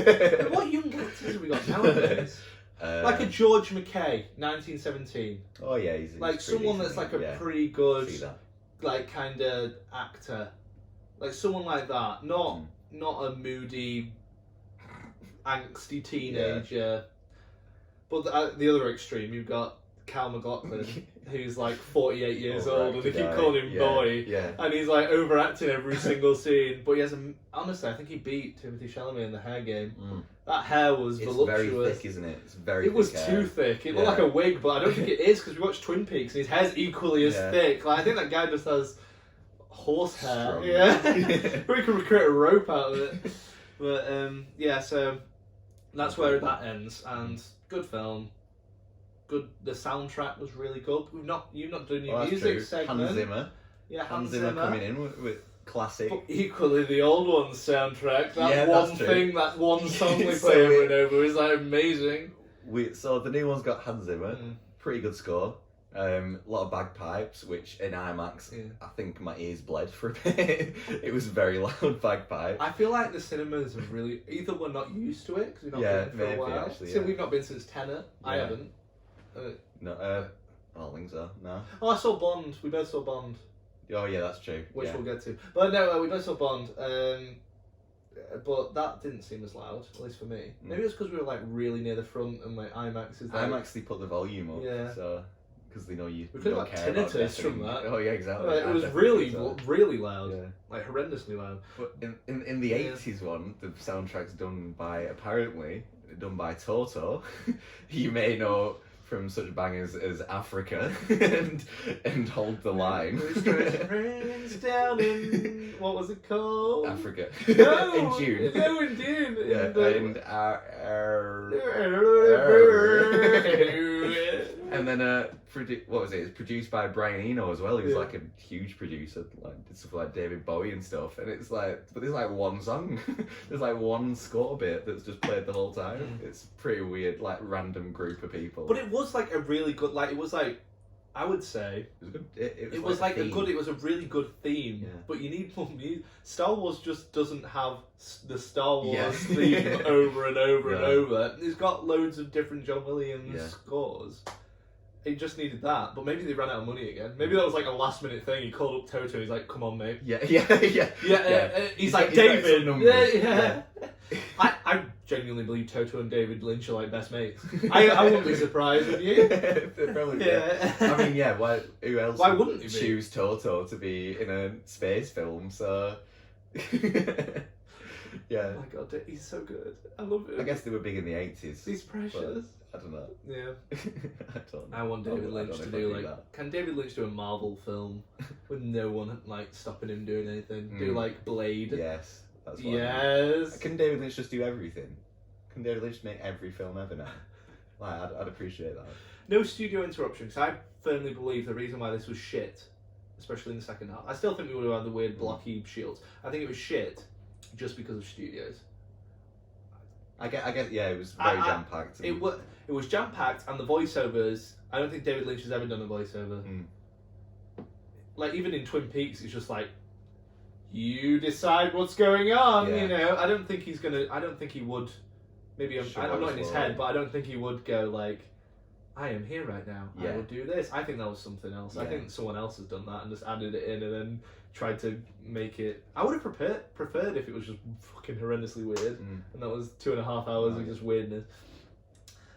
what young actors have we got nowadays? Like a George McKay, 1917. Oh yeah, he's Like pretty someone decent, that's like a yeah. pretty good, See that. like kind of actor, like someone like that. Not a moody, angsty teenager. But the other extreme, you've got Cal McLaughlin, who's like 48 years old, and they keep calling him boy, and he's like overacting every single scene. But he has honestly, I think he beat Timothée Chalamet in the hair game. That hair was It's voluptuous. very thick, isn't it? It's very. It was thick too hair. thick. It looked like a wig, but I don't think it is because we watched Twin Peaks and his hair's equally as thick. Like I think that guy just has horse hair. Strong. Yeah, we could create a rope out of it. But yeah, so that's where that ends. And good film. Good. The soundtrack was really good. You've not done your Well, that's music true. segment. Hans Zimmer. Yeah, Hans Zimmer coming in with classic. But equally, the old one's soundtrack. That Yeah, one that's true. thing, that one song we So play over and over is like amazing. So the new one's got Hans Zimmer. Pretty good score. A lot of bagpipes, which in IMAX, I think my ears bled for a bit. It was very loud bagpipe. I feel like the cinemas have really either we're not used to it because we've not been for maybe, a while. actually, So we've not been since Tenet. I haven't. No, I don't think so. No. Oh, I saw Bond. We both saw Bond, Oh yeah, that's true. which we'll get to. But no, we both saw Bond. But that didn't seem as loud, at least for me. Maybe it's because we were like really near the front and like IMAX is. Like, IMAX they put the volume up. Yeah. So because they know you. We could have don't got care about tinnitus from deafening. that. Oh yeah, exactly. It I was definitely really, think so. really loud, Yeah. like horrendously loud. But in the 80s one, the soundtrack's done by Toto. You may know from such bangers as Africa and Hold the Line. Rains down in what was it called? Africa. No, in June. No, in Dune. Yeah, and then what was it? It's produced by Brian Eno as well. He was like a huge producer, like did stuff like David Bowie and stuff. And it's like, but there's like one song, there's like one score bit that's just played the whole time. It's pretty weird, like random group of people. But it was like a really good, like it was like, I would say it was good. It was like a theme. good. It was a really good theme. Yeah. But you need more music. Star Wars just doesn't have the Star Wars Yeah. theme over and over and Yeah. over. It's got loads of different John Williams Yeah. scores. It just needed that, but maybe they ran out of money again. Maybe that was like a last minute thing. He called up Toto. He's like, "Come on, mate." Yeah. He's like, he's like David. some Yeah. I genuinely believe Toto and David Lynch are like best mates. I wouldn't be surprised with you. Probably. Yeah. I mean, yeah. Who else? Why would wouldn't he be? choose Toto to be in a space film? So. Yeah. Oh my god, he's so good. I love him. I guess they were big in the 80s. He's precious. I don't know. Yeah. I don't know. I want David I Lynch don't know to if I do do like. that. Can David Lynch do a Marvel film with no one like stopping him doing anything? Do Mm. like Blade. Yes. That's what I Yes. mean. Can David Lynch just do everything? Can David Lynch make every film ever now? Like, I'd appreciate that. No studio interruption, because I firmly believe the reason why this was shit, especially in the second half. I still think we would have had the weird blocky shields. I think it was shit just because of studios. I get. Yeah, it was very jam packed. It was jam packed, and the voiceovers. I don't think David Lynch has ever done a voiceover. Mm. Like even in Twin Peaks, it's just like you decide what's going on. Yeah. You know, I don't think he's gonna. I don't think he would. Maybe Sure, I'm not in his sure. head, but I don't think he would go like, "I am here right now. I Yeah. will do this." I think that was something else. I Yeah. think someone else has done that and just added it in and then tried to make it. I would have preferred if it was just fucking horrendously weird, Mm. and that was 2.5 hours of Right. just weirdness.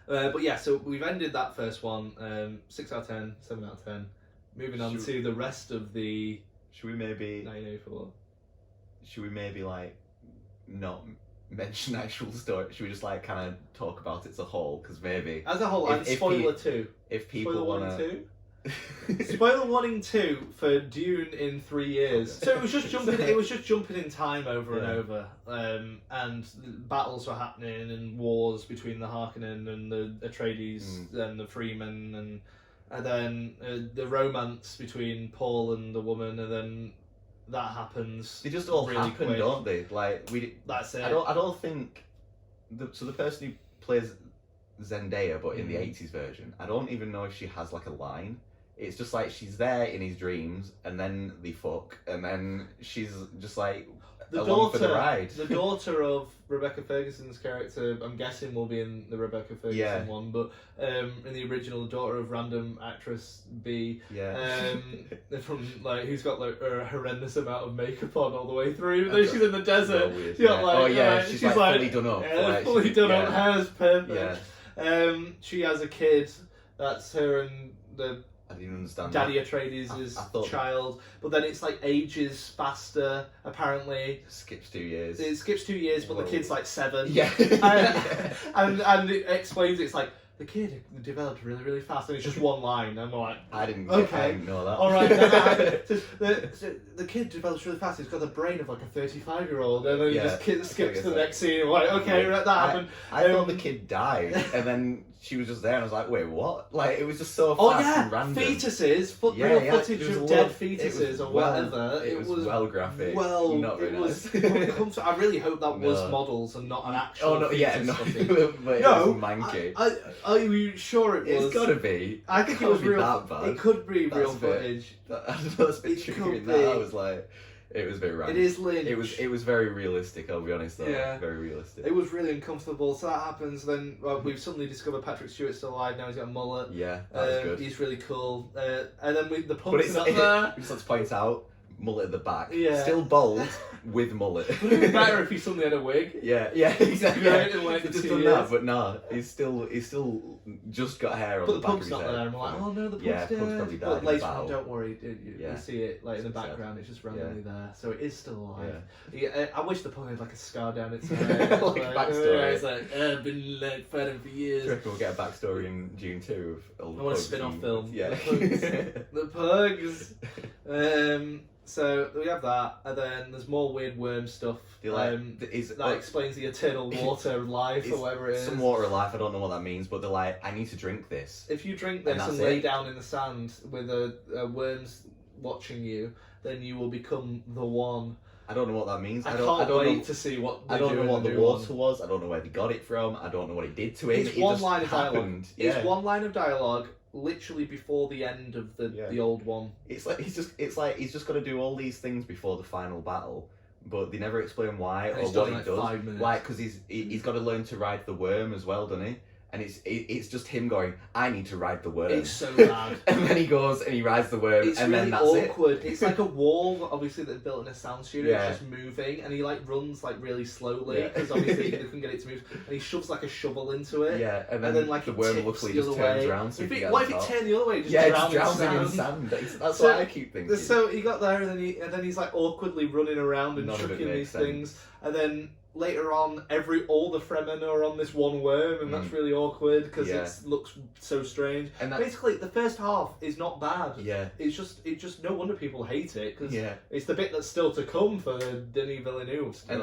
But yeah, so we've ended that first one. 6 out of 10, 7 out of 10. Moving on Should- to the rest of the Should we maybe? 1984. Should we maybe like not mention actual story? Should we just like kind of talk about it as a whole? Because maybe As a whole, If- and if spoiler he- 2. if people Spoiler 1 want and to. 2. Spoiler 1 and 2 for Dune in 3 years. Okay. So it was just jumping. It was just jumping in time over and Yeah. over, and battles were happening and wars between the Harkonnen and the Atreides and the Freemen, and then the romance between Paul and the woman, and then that happens. They just all really happen, quick. don't they? Like That's it. I don't think. The person who plays Zendaya, but in the Mm. 80s version, I don't even know if she has like a line. It's just like she's there in his dreams, and then they fuck, and then she's just like The along for the daughter, ride. the daughter of Rebecca Ferguson's character, I'm guessing will be in the Rebecca Ferguson Yeah. one, but in the original, the daughter of random actress B, Yeah. from like who's got like a horrendous amount of makeup on all the way through. Though That's she's in the desert. real weird, She's got, yeah. like, Oh, yeah, she's, like, fully done up, Yeah, like, fully she- done yeah. up. Hair's perfect. Yeah. She has a kid. That's her and the I didn't understand. Daddy that. Atreides' I thought- child, but then it's like ages faster. Apparently, Skips 2 years. it skips 2 years, but Whoa. the kid's like 7. Yeah. and it explains it's like the kid developed really really fast, and it's just one line, and we're like, I didn't Okay. know that. all right, the kid develops really fast. He's got the brain of like a 35-year-old, and then he Yeah. just skips to guess the that- next scene. And we're like, okay, Yeah. that happened. I thought Um, the kid died, and then she was just there, and I was like, wait, what? Like, it was just so Oh fast yeah, and random. fetuses, Yeah, real yeah, footage it was of a dead lot- it fetuses was or well- whatever. It was well graphic. Well, Not very it was. nice. I really hope that was No. models and not an actual. Oh no, yeah, fetus no, footage. but it No, was manky. Are you sure it was? It's gotta be. I think it can't was be real. that bad. It could be That's real a bit- footage. I don't know, that's a bit It tricky could in that. I be. was like, it was a bit It random. is Lynch. It was very realistic. I'll be honest though. Yeah. Very realistic. It was really uncomfortable. So that happens. Then we've suddenly discovered Patrick Stewart's still alive. Now he's got a mullet. Yeah, that was good. He's really cool. And then the But punks it's are not there. just let's point out mullet at the back. Yeah. Still bald with mullet. Would it be better if he suddenly had a wig? Yeah, exactly. Yeah, in like He's 2 just done years. that, but no, he's still just got hair on But the the back of punk's his not head. there, and we're like, oh no, the punk's Yeah, dead. Punk's probably died But in later battle. on, don't worry, you Yeah. see it like in the It's sad. background. It's just randomly there, so it is still alive. Yeah. Yeah, I wish the punk had like a scar down its head, Like a backstory. Yeah, it's like I've been like fighting for Do you years. reckon we'll get a backstory in Dune 2 of all the I want a pugs spin-off and- film. Yeah. The pugs. So we have that, and then there's more weird worm stuff. Do you like, that explains the eternal water life or whatever it is. Some water of life, I don't know what that means, but they're like, I need to drink this. If you drink And this and that's lay it. down in the sand with a worms watching you, then you will become the one. I don't know what that means. I don't can't know, wait to see what they I don't do know in what the new water one. was. I don't know where they got it from. I don't know what it did to him. It's It one just line of dialogue. happened. Yeah. It's one line of dialogue, literally before the end of the old one. It's like he's just got to do all these things before the final battle, but they never explain why And or he's what done he like does. 5 minutes. Why? Because he's got to learn to ride the worm as well, doesn't he? and it's just him going, I need to ride the worm. It's so bad. And then he goes and he rides the worm, It's and really then that's awkward. it. It's like a wall, obviously, that's built in a sound studio. Yeah. It's just moving, and he like runs like really slowly Yeah. because obviously they couldn't get it to move. And he shoves like a shovel into it. Yeah, and And then like the it worm tips luckily the just other turns way. around. So If he it, can what get if on it top. turned the other way? Just Yeah, drown it's drowning in sand. sand. That's So- what I keep thinking. So he got there, and then he's like awkwardly running around and None of it chucking makes these sense. things, and then later on, all the Fremen are on this one worm, and that's Mm. really awkward because Yeah. it looks so strange. And that's, Basically, the first half is not bad. yeah, It's just no wonder people hate it because yeah. it's the bit that's still to come for Denis Villeneuve. And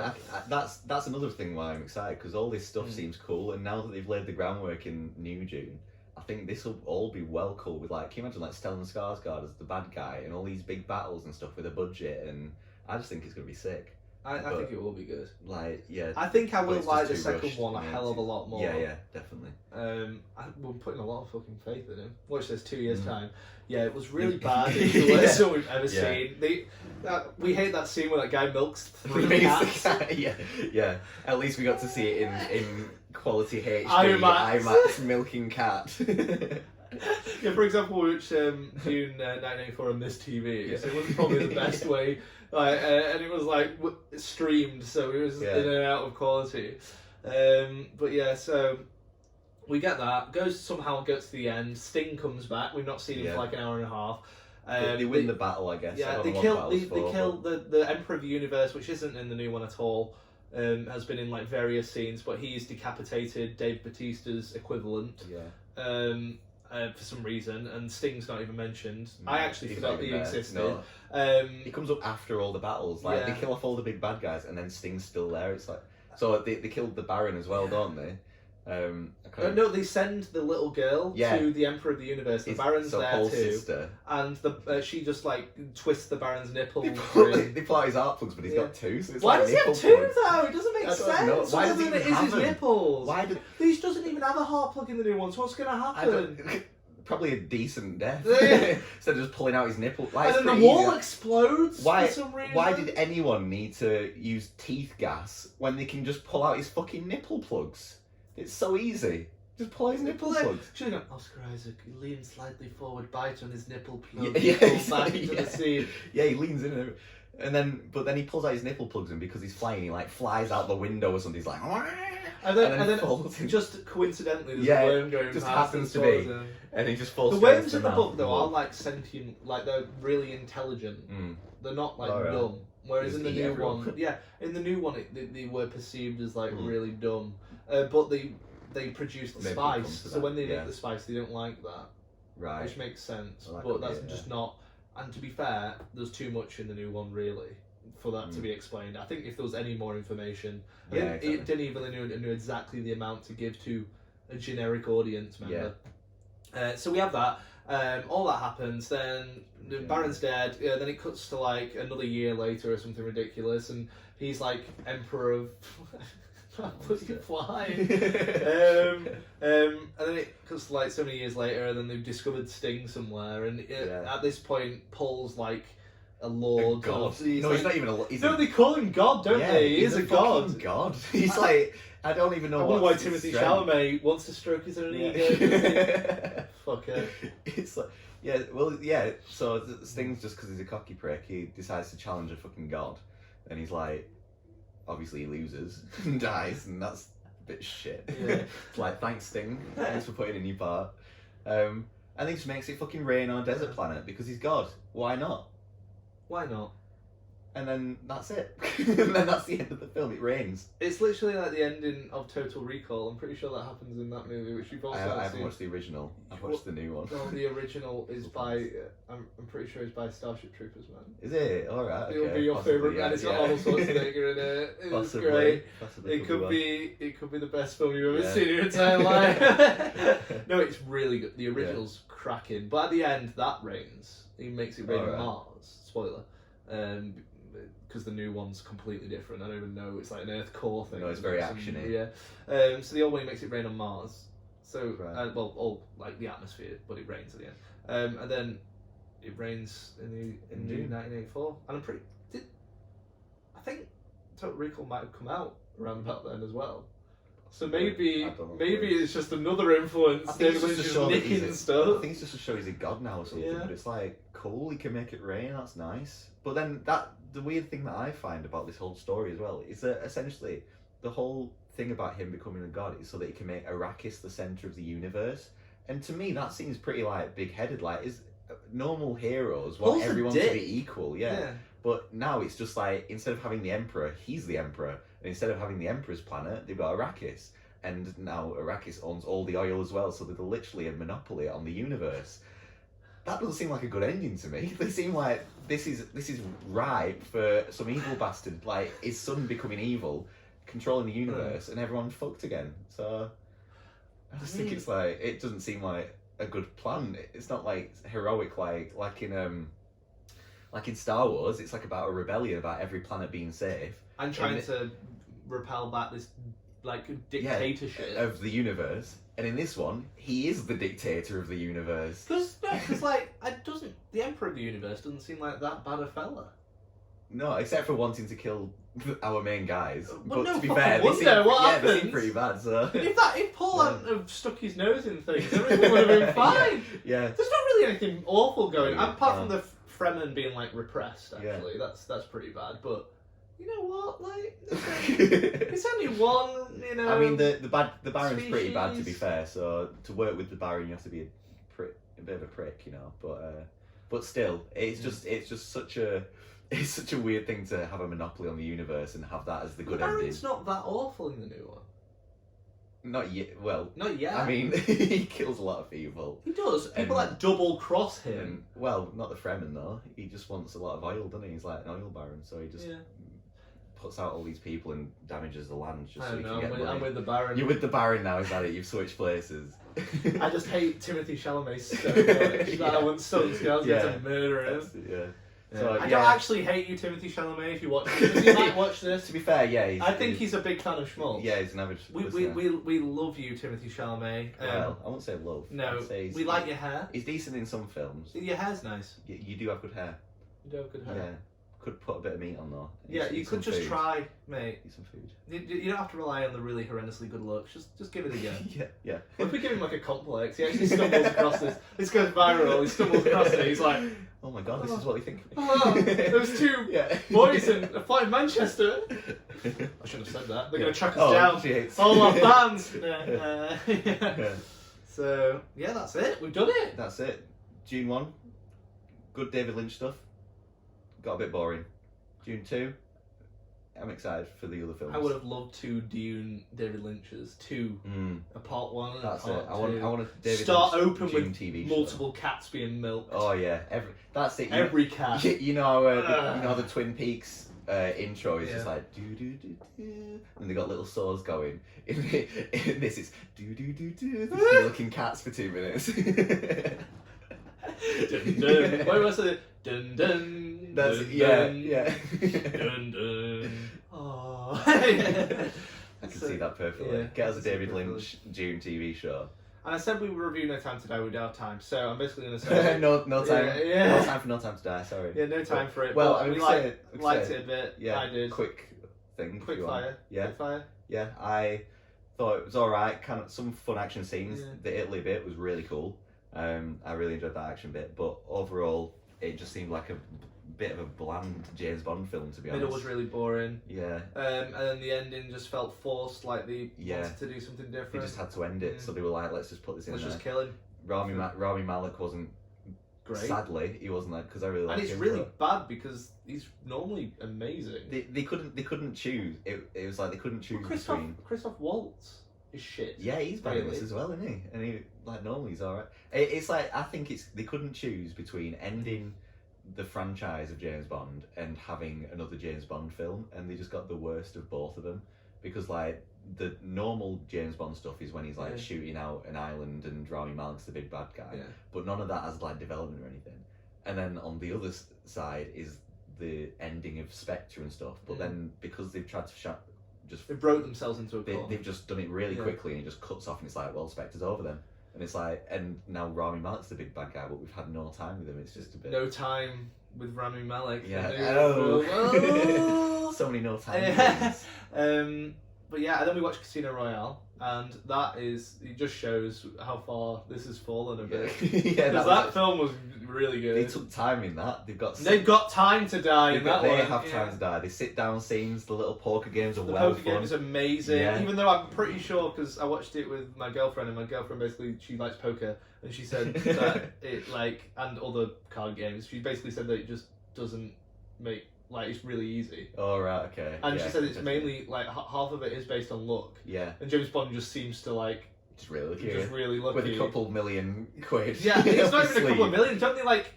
that's another thing why I'm excited, because all this stuff seems cool, and now that they've laid the groundwork in New Dune, I think this will all be well cool with, like, can you imagine like Stellan Skarsgård as the bad guy and all these big battles and stuff with a budget, and I just think it's gonna be sick. I think it will be good. Like, yeah. I think I But will it's like just the too second rushed, one a yeah, hell of a lot more. Yeah, definitely. We're putting a lot of fucking faith in him. Watch this 2 years Mm. time. Yeah, it was really Yeah. bad. It's the worst one we've ever Yeah. seen. We hate that scene where that guy milks 3 cats. yeah. At least we got to see it in quality HD. IMAX. IMAX milking cat. Yeah, for example, we watched Dune 1984 on this TV, so it wasn't probably the best way. And it was like streamed, so it was Yeah. in and out of quality. But yeah, so we get that. Somehow gets to the end. Sting comes back. We've not seen him Yeah. for like an hour and a half. They win the battle, I guess. I Yeah, don't they know what kill the battle's they for, kill but- the Emperor of the Universe, which isn't in the new one at all. Has been in like various scenes, but he's decapitated Dave Bautista's equivalent. Yeah. For some reason, and Sting's not even mentioned. No, I actually he's forgot not he even there. existed. No. He comes up after all the battles. Like, Yeah. they kill off all the big bad guys, and then Sting's still there. It's like, so they killed the Baron as well, don't they? No, they send the little girl Yeah. to the Emperor of the Universe. The His- Baron's so there Paul's too, sister. and she just like twists the Baron's nipple. They pull out his heart plugs, but he's Yeah. got two. So it's Why like does he have nipple two plugs. though? It doesn't make I don't know. sense. Why Other does he than even it is have his them? nipples. Why did He doesn't even have a heart plug in the new one. So what's gonna I happen? don't, probably a decent death Yeah. instead of just pulling out his nipple. Like, And it's then the pretty wall easy. explodes Why? for some reason. Why did anyone need to use teeth gas when they can just pull out his fucking nipple plugs? It's so easy. Just pull out his nipple plugs. Should have gone, Oscar Isaac, he leans slightly forward, bite on his nipple plug, Yeah, pulls back exactly, into yeah. the scene. Yeah, he leans in but then he pulls out his nipple plugs, and because he's flying, he like flies out the window or something. He's like, And then falls in. just coincidentally, there's Yeah, a worm going just past happens and to towards be. him. And he just falls. The straight worms into in the mouth book, of though, wall. are like sentient, like they're really intelligent. Mm. They're not like Alright. dumb. Whereas Just in the eat new everyone. one, in the new one, they were perceived as like Mm. really dumb. But they produce the Maybe it spice, comes to so that, when they yeah. make the spice, they don't like that, Right. which makes sense. Well, that But could be that's it, just yeah. not. And to be fair, there's too much in the new one really for that to Mm. be explained. I think if there was any more information, Yeah, it didn't even knew exactly the amount to give to a generic audience member. So we have that. All that happens. Then the Baron's dead. Then it cuts to like another year later or something ridiculous, and he's like Emperor of. Flying. And then it cuts to like so many years later, and then they've discovered Sting somewhere, and at this point, Paul's like a lord. God. He's No, like, he's not even a. He's no, they call him God, don't they? He he's is a god. fucking god. He's like, I don't even know I wonder why what's his Timothée strength. Chalamet wants to stroke his own ego. Yeah. Fucker. It's like, so Sting's just because he's a cocky prick, he decides to challenge a fucking god, and he's like, obviously he loses and dies, and that's a bit shit. Yeah. It's like, thanks Sting, thanks for putting in your part. And he just makes it fucking rain on a desert planet because he's god. Why not? Why not? And then that's it. And then that's the end of the film. It rains. It's literally like the ending of Total Recall. I'm pretty sure that happens in that movie, which you've also I haven't seen. watched the original. I've watched the new one. No, the original is by. I'm pretty sure it's by Starship Troopers, man. Is it? All right. It'll okay, be your possibly, favourite, yeah, and it's got yeah. Arnold Schwarzenegger in it. It's Possibly. great. Possibly It could well. be the best film you've ever Yeah. seen in your entire life. No, it's really good. The original's cracking, but at the end that rains. He makes it rain on Alright. Mars. Spoiler. Because the new one's completely different. I don't even know. It's like an Earth core thing. No, it's very actiony. Yeah. So the old one he makes it rain on Mars. So Right. all like the atmosphere, but it rains at the end. And then it rains in Dune. 1984. And I think Total Recall might have come out around about then as well. So maybe I don't know. it's just another influence. I think David it's Lynch just is to show that nicking I stuff. think it's just to show he's a god now or something. Yeah. But it's like cool. He can make it rain. That's nice. But then the weird thing that I find about this whole story as well is that essentially the whole thing about him becoming a god is so that he can make Arrakis the center of the universe. And to me, that seems pretty like big-headed. Like, is normal heroes want Paul's a everyone dick. to be equal? Yeah. But now it's just like instead of having the emperor, he's the emperor, and instead of having the emperor's planet, they've got Arrakis. And now Arrakis owns all the oil as well, so they're literally a monopoly on the universe. That doesn't seem like a good ending to me. They seem like this is ripe for some evil bastard, like his son becoming evil, controlling the universe, and everyone fucked again. So I just think it's like it doesn't seem like a good plan. It's not like heroic like in Star Wars. It's like about a rebellion, about every planet being safe. I'm trying to repel back this like dictatorship of the universe, and in this one, he is the dictator of the universe. Because like, the Emperor of the Universe doesn't seem like that bad a fella. No, except for wanting to kill our main guys. Well, But no to be fucking fair, wonder, they what seem happens? pretty bad. So If Paul hadn't have stuck his nose in things, everything would have been fine. yeah. There's not really anything awful going, Yeah, apart from the Fremen being like repressed. Yeah. Actually, that's pretty bad. But you know what? Like, it's only one. You know. I mean, the Baron's pretty bad, to be species. fair. So to work with the Baron, you have to be a bit of a prick, you know. But still, it's just such a weird thing to have a monopoly on the universe and have that as the good the ending. Baron's not that awful in the new one. Not yet. Well, Not yet. I mean, he kills a lot of people. he does. People And- like double cross him. And, well, not the Fremen though. He just wants a lot of oil, doesn't he? He's like an oil baron, so he just Yeah. puts out all these people and damages the land just I so he don't can know. get I'm money. with the Baron. You're with the Baron now, is that it? You've switched places. I just hate Timothée Chalamet so much that I want some girls Yeah. to murder him. Yeah. Yeah. So, I don't yeah. actually hate you, Timothée Chalamet. If you watch this, you might watch this. To be fair, yeah. I think he's a big fan of Schmaltz. Yeah, he's an average. We listener. love you, Timothée Chalamet. Well, I won't say love. No, I'd say he's, we like your hair. He's decent in some films. Your hair's nice. You do have good hair. You do have good hair. Yeah. Could put a bit of meat on though. Yeah, Eat you some could just food. try, mate. Eat some food. You don't have to rely on the really horrendously good looks. Just give it a go. Yeah. If we give him like a complex, he actually stumbles across this. This goes viral. He stumbles across it. He's like, Oh my god, this is what they think of me. oh, there's two Yeah. boys in a flight in Manchester. I shouldn't have said that. They're going to track us Oh, down. she hates- All our fans. Yeah. Yeah. So, yeah, that's it. We've done it. That's it. Dune 1, good David Lynch stuff. Got a bit boring. Dune 2, I'm excited for the other films. I would have loved two Dune David Lynch's. Two. A part one and That's a part it. I want a David Start Lynch open Dune with TV show. multiple cats being milked. Oh yeah, that's it. Every cat. You know the Twin Peaks intro is just Yeah. like do do do do, and they got little saws going. In this, it's do do do do. They're looking cats for 2 minutes. Dun dun. Why was it? Dun dun. That's dun, yeah, dun, yeah. Dun dun. Oh. I can see that perfectly. Yeah, Get us a I can see David it perfectly. Lynch Dune TV show. And I said we would review No Time to Die. We don't have time, so I'm basically going to say no time. Yeah. No time for No Time to Die. Sorry. yeah, no time for it. Well, but I mean, we we liked say it a bit. Yeah. I did. Quick thing. if Quick you want. fire. Yeah. Quick fire. Yeah, I thought it was alright, kind of some fun action scenes. Yeah. The Italy bit was really cool. I really enjoyed that action bit, but overall it just seemed like a bit of a bland James Bond film, to be honest. Middle was really boring. Yeah, And then the ending just felt forced, like they Yeah. wanted to do something they different. just had to end it, so they were like, let's just put this in Let's there. just kill him. Rami Malek wasn't, Great. sadly, he wasn't like, because I really liked And it's him. really but bad because he's normally amazing. They couldn't choose. It was like they couldn't choose Well, between. Christoph Waltz is shit. Yeah, he's bad in Really? this as well, isn't he? And he like normally he's alright. It's like I think they couldn't choose between ending the franchise of James Bond and having another James Bond film, and they just got the worst of both of them because like the normal James Bond stuff is when he's like Yeah. shooting out an island and Rami Malek's the big bad guy, Yeah. but none of that has like development or anything. And then on the other side is the ending of Spectre and stuff, but Yeah. then because they've tried to just They broke themselves into a corner. they've just done it really Yeah. quickly and it just cuts off and it's like, well, Spectre's over then. And it's like, and now Rami Malek's the big bad guy, but we've had no time with him. It's just a bit. No time with Rami Malek. Yeah. Oh. So many no time. Yeah. things. But yeah, and then we watched Casino Royale, and it just shows how far this has fallen a bit. Yeah, Because that film was really good. They took time in that. They've got time to die in that They one. have time to die. They sit down scenes. The little poker games are The well poker fun. game is amazing. Yeah. Even though I'm pretty sure, because I watched it with my girlfriend, and my girlfriend basically, she likes poker, and she said that it, like, and other card games, she basically said that it just doesn't make, like, it's really easy. Oh, right, okay. And yeah, she said it's mainly, like, half of it is based on luck. Yeah. And James Bond just seems to, like, Just really lucky. just really lucky. With a couple million quid. Yeah, it's not up his even a couple of sleeve. million. Don't they, like,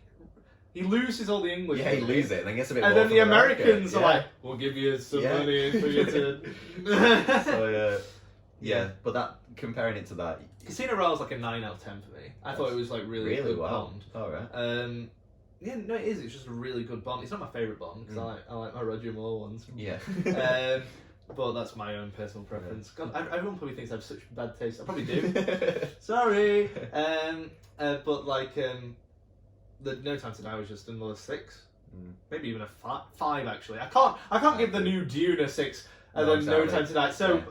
he loses all the English. Yeah, he money. loses it and then gets a bit And more then from the America. Americans are Yeah. like, we'll give you some Yeah. money for you to... So, yeah, but that, comparing it to that... Casino Royale is like a 9 out of 10 for me. I thought it was like really good wow. Bond. Alright. Yeah, no, it is. It's just a really good Bond. It's not my favourite Bond because I like my Roger Moore ones. Yeah. But that's my own personal preference. God, everyone probably thinks I have such bad taste. I probably do. Sorry. But like the No Time to Die was just another 6, maybe even a 5 actually. I can't give the new Dune a 6 and No, then No exactly. Time to Die. So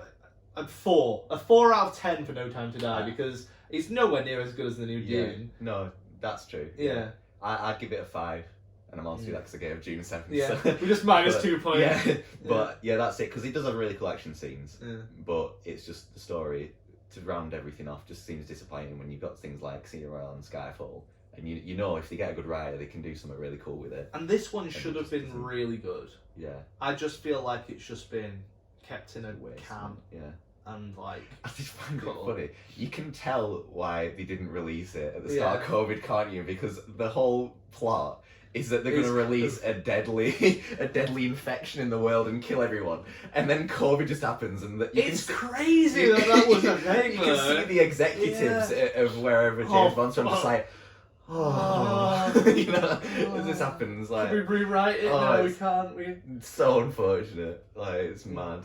a 4 out of 10 for No Time to Die because it's nowhere near as good as the new Dune. No, that's true. Yeah. I'd give it a 5, and I'm on to do that because I gave June 7. Yeah, So. we just minus But, 2 points. Yeah, but yeah, that's it because it does have really cool action scenes. Yeah. But it's just the story to round everything off just seems disappointing when you've got things like Casino Royale and Skyfall, and you know if they get a good writer, they can do something really cool with it. And this one should have just been doesn't. really good. Yeah, I just feel like it's just been kept in a Waste, can yeah. and like. I just find it Cool. funny. You can tell why they didn't release it at the Yeah. start of COVID, can't you? Because the whole plot is that they're going It's- to release a deadly infection in the world and kill everyone, and then COVID just happens, and that you It's can see, crazy that was a thing. you can see the executives of wherever James Bond's from just like, you know, as this happens, like, Can we rewrite it? Oh, No, we it's- can't. We. it's so unfortunate. Like, it's mad.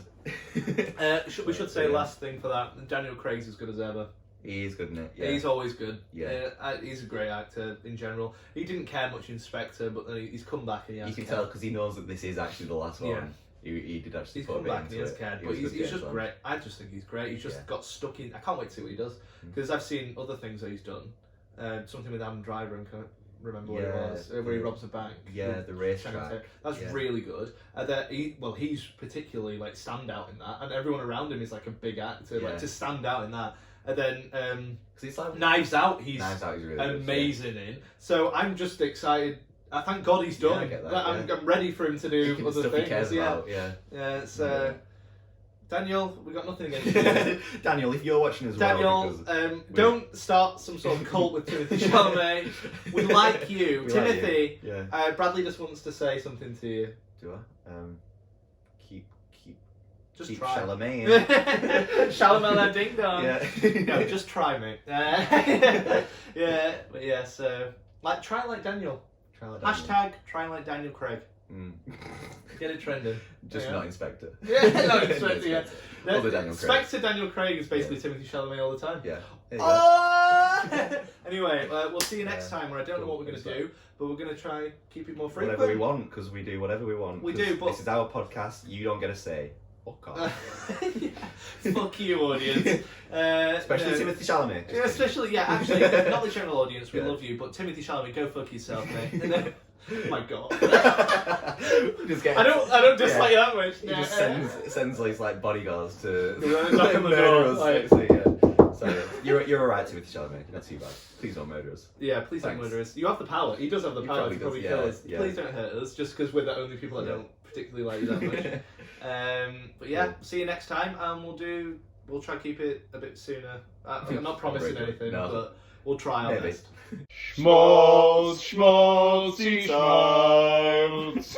We should say Yeah. last thing for that. Daniel Craig's as good as ever. He is good, isn't it? Yeah. He's always good. Yeah. He's a great actor in general. He didn't care much in Spectre, but then he's come back and he has. You can cared. tell because he knows that this is actually the last one. Yeah. He did actually He's put a come bit back and he into has it. cared, He but was he's good just James Bond. great. I just think he's great. He's just Yeah. got stuck in. I can't wait to see what he does because I've seen other things that he's done. Something with Adam Driver and can't remember what it Yeah, was. Where he robs a bank. Yeah, with the Channing racetrack. Tatum. That's Yeah. really good. He's particularly like standout in that, and everyone around him is like a big actor. Yeah. Like to stand out in that. And then 'Cause it's like Knives Out, he's Knives Out is really good, amazing in. So I'm just excited. I thank God he's Yeah, done. I get that, I'm ready for him to do Picking the other stuff things. he cares yeah. about. Yeah. Yeah. So Daniel, we got nothing against you. Daniel, if you're watching as Daniel, well, don't start some sort of cult with Timothée Chalamet. We like you, We like Timothy. you. Yeah. Bradley just wants to say something to you. Do I? Keep Just try. Chalamet. Chalamading-dong. Yeah. No, just try, mate. But yeah. So try like Daniel. Hashtag try like Daniel Craig. Get it trending. Just Yeah. not Inspector. Yeah, no, Inspector. Yeah. Other Daniel Craig. Spectre Daniel Craig is basically Timothée Chalamet all the time. Yeah. There you go. Oh! Anyway, we'll see you next Yeah. time. Where I don't know Cool. what we're going to Good do, but we're going to try keep it more frequent. Whatever we want, because we do whatever we want. We 'cause do, but- this is our podcast. You don't get a say. Fuck off. Yeah. Fuck you, audience. Especially no. Timothée Chalamet. Yeah, especially, actually, not the general audience. We Yeah. love you, but Timothée Chalamet, go fuck yourself, mate. Oh my god. Just get, I don't dislike you that much. He just sends these like bodyguards to Knock on the door, murder us. like- So, yeah. So you're alright Timothée Chalamet. You're not too bad. Please don't murder us. Yeah, please don't Thanks. murder us. You have the power. He does have the He power probably to probably does, kill yeah, us. yeah. Please don't hurt us, just because we're the only people that Yeah. don't particularly like you that much. But yeah, see you next time, and we'll try to keep it a bit sooner. I'm not promising Very good. anything, No. but we'll try our Maybe. best. Schmaltz, Schmaltzy, Schmaltz.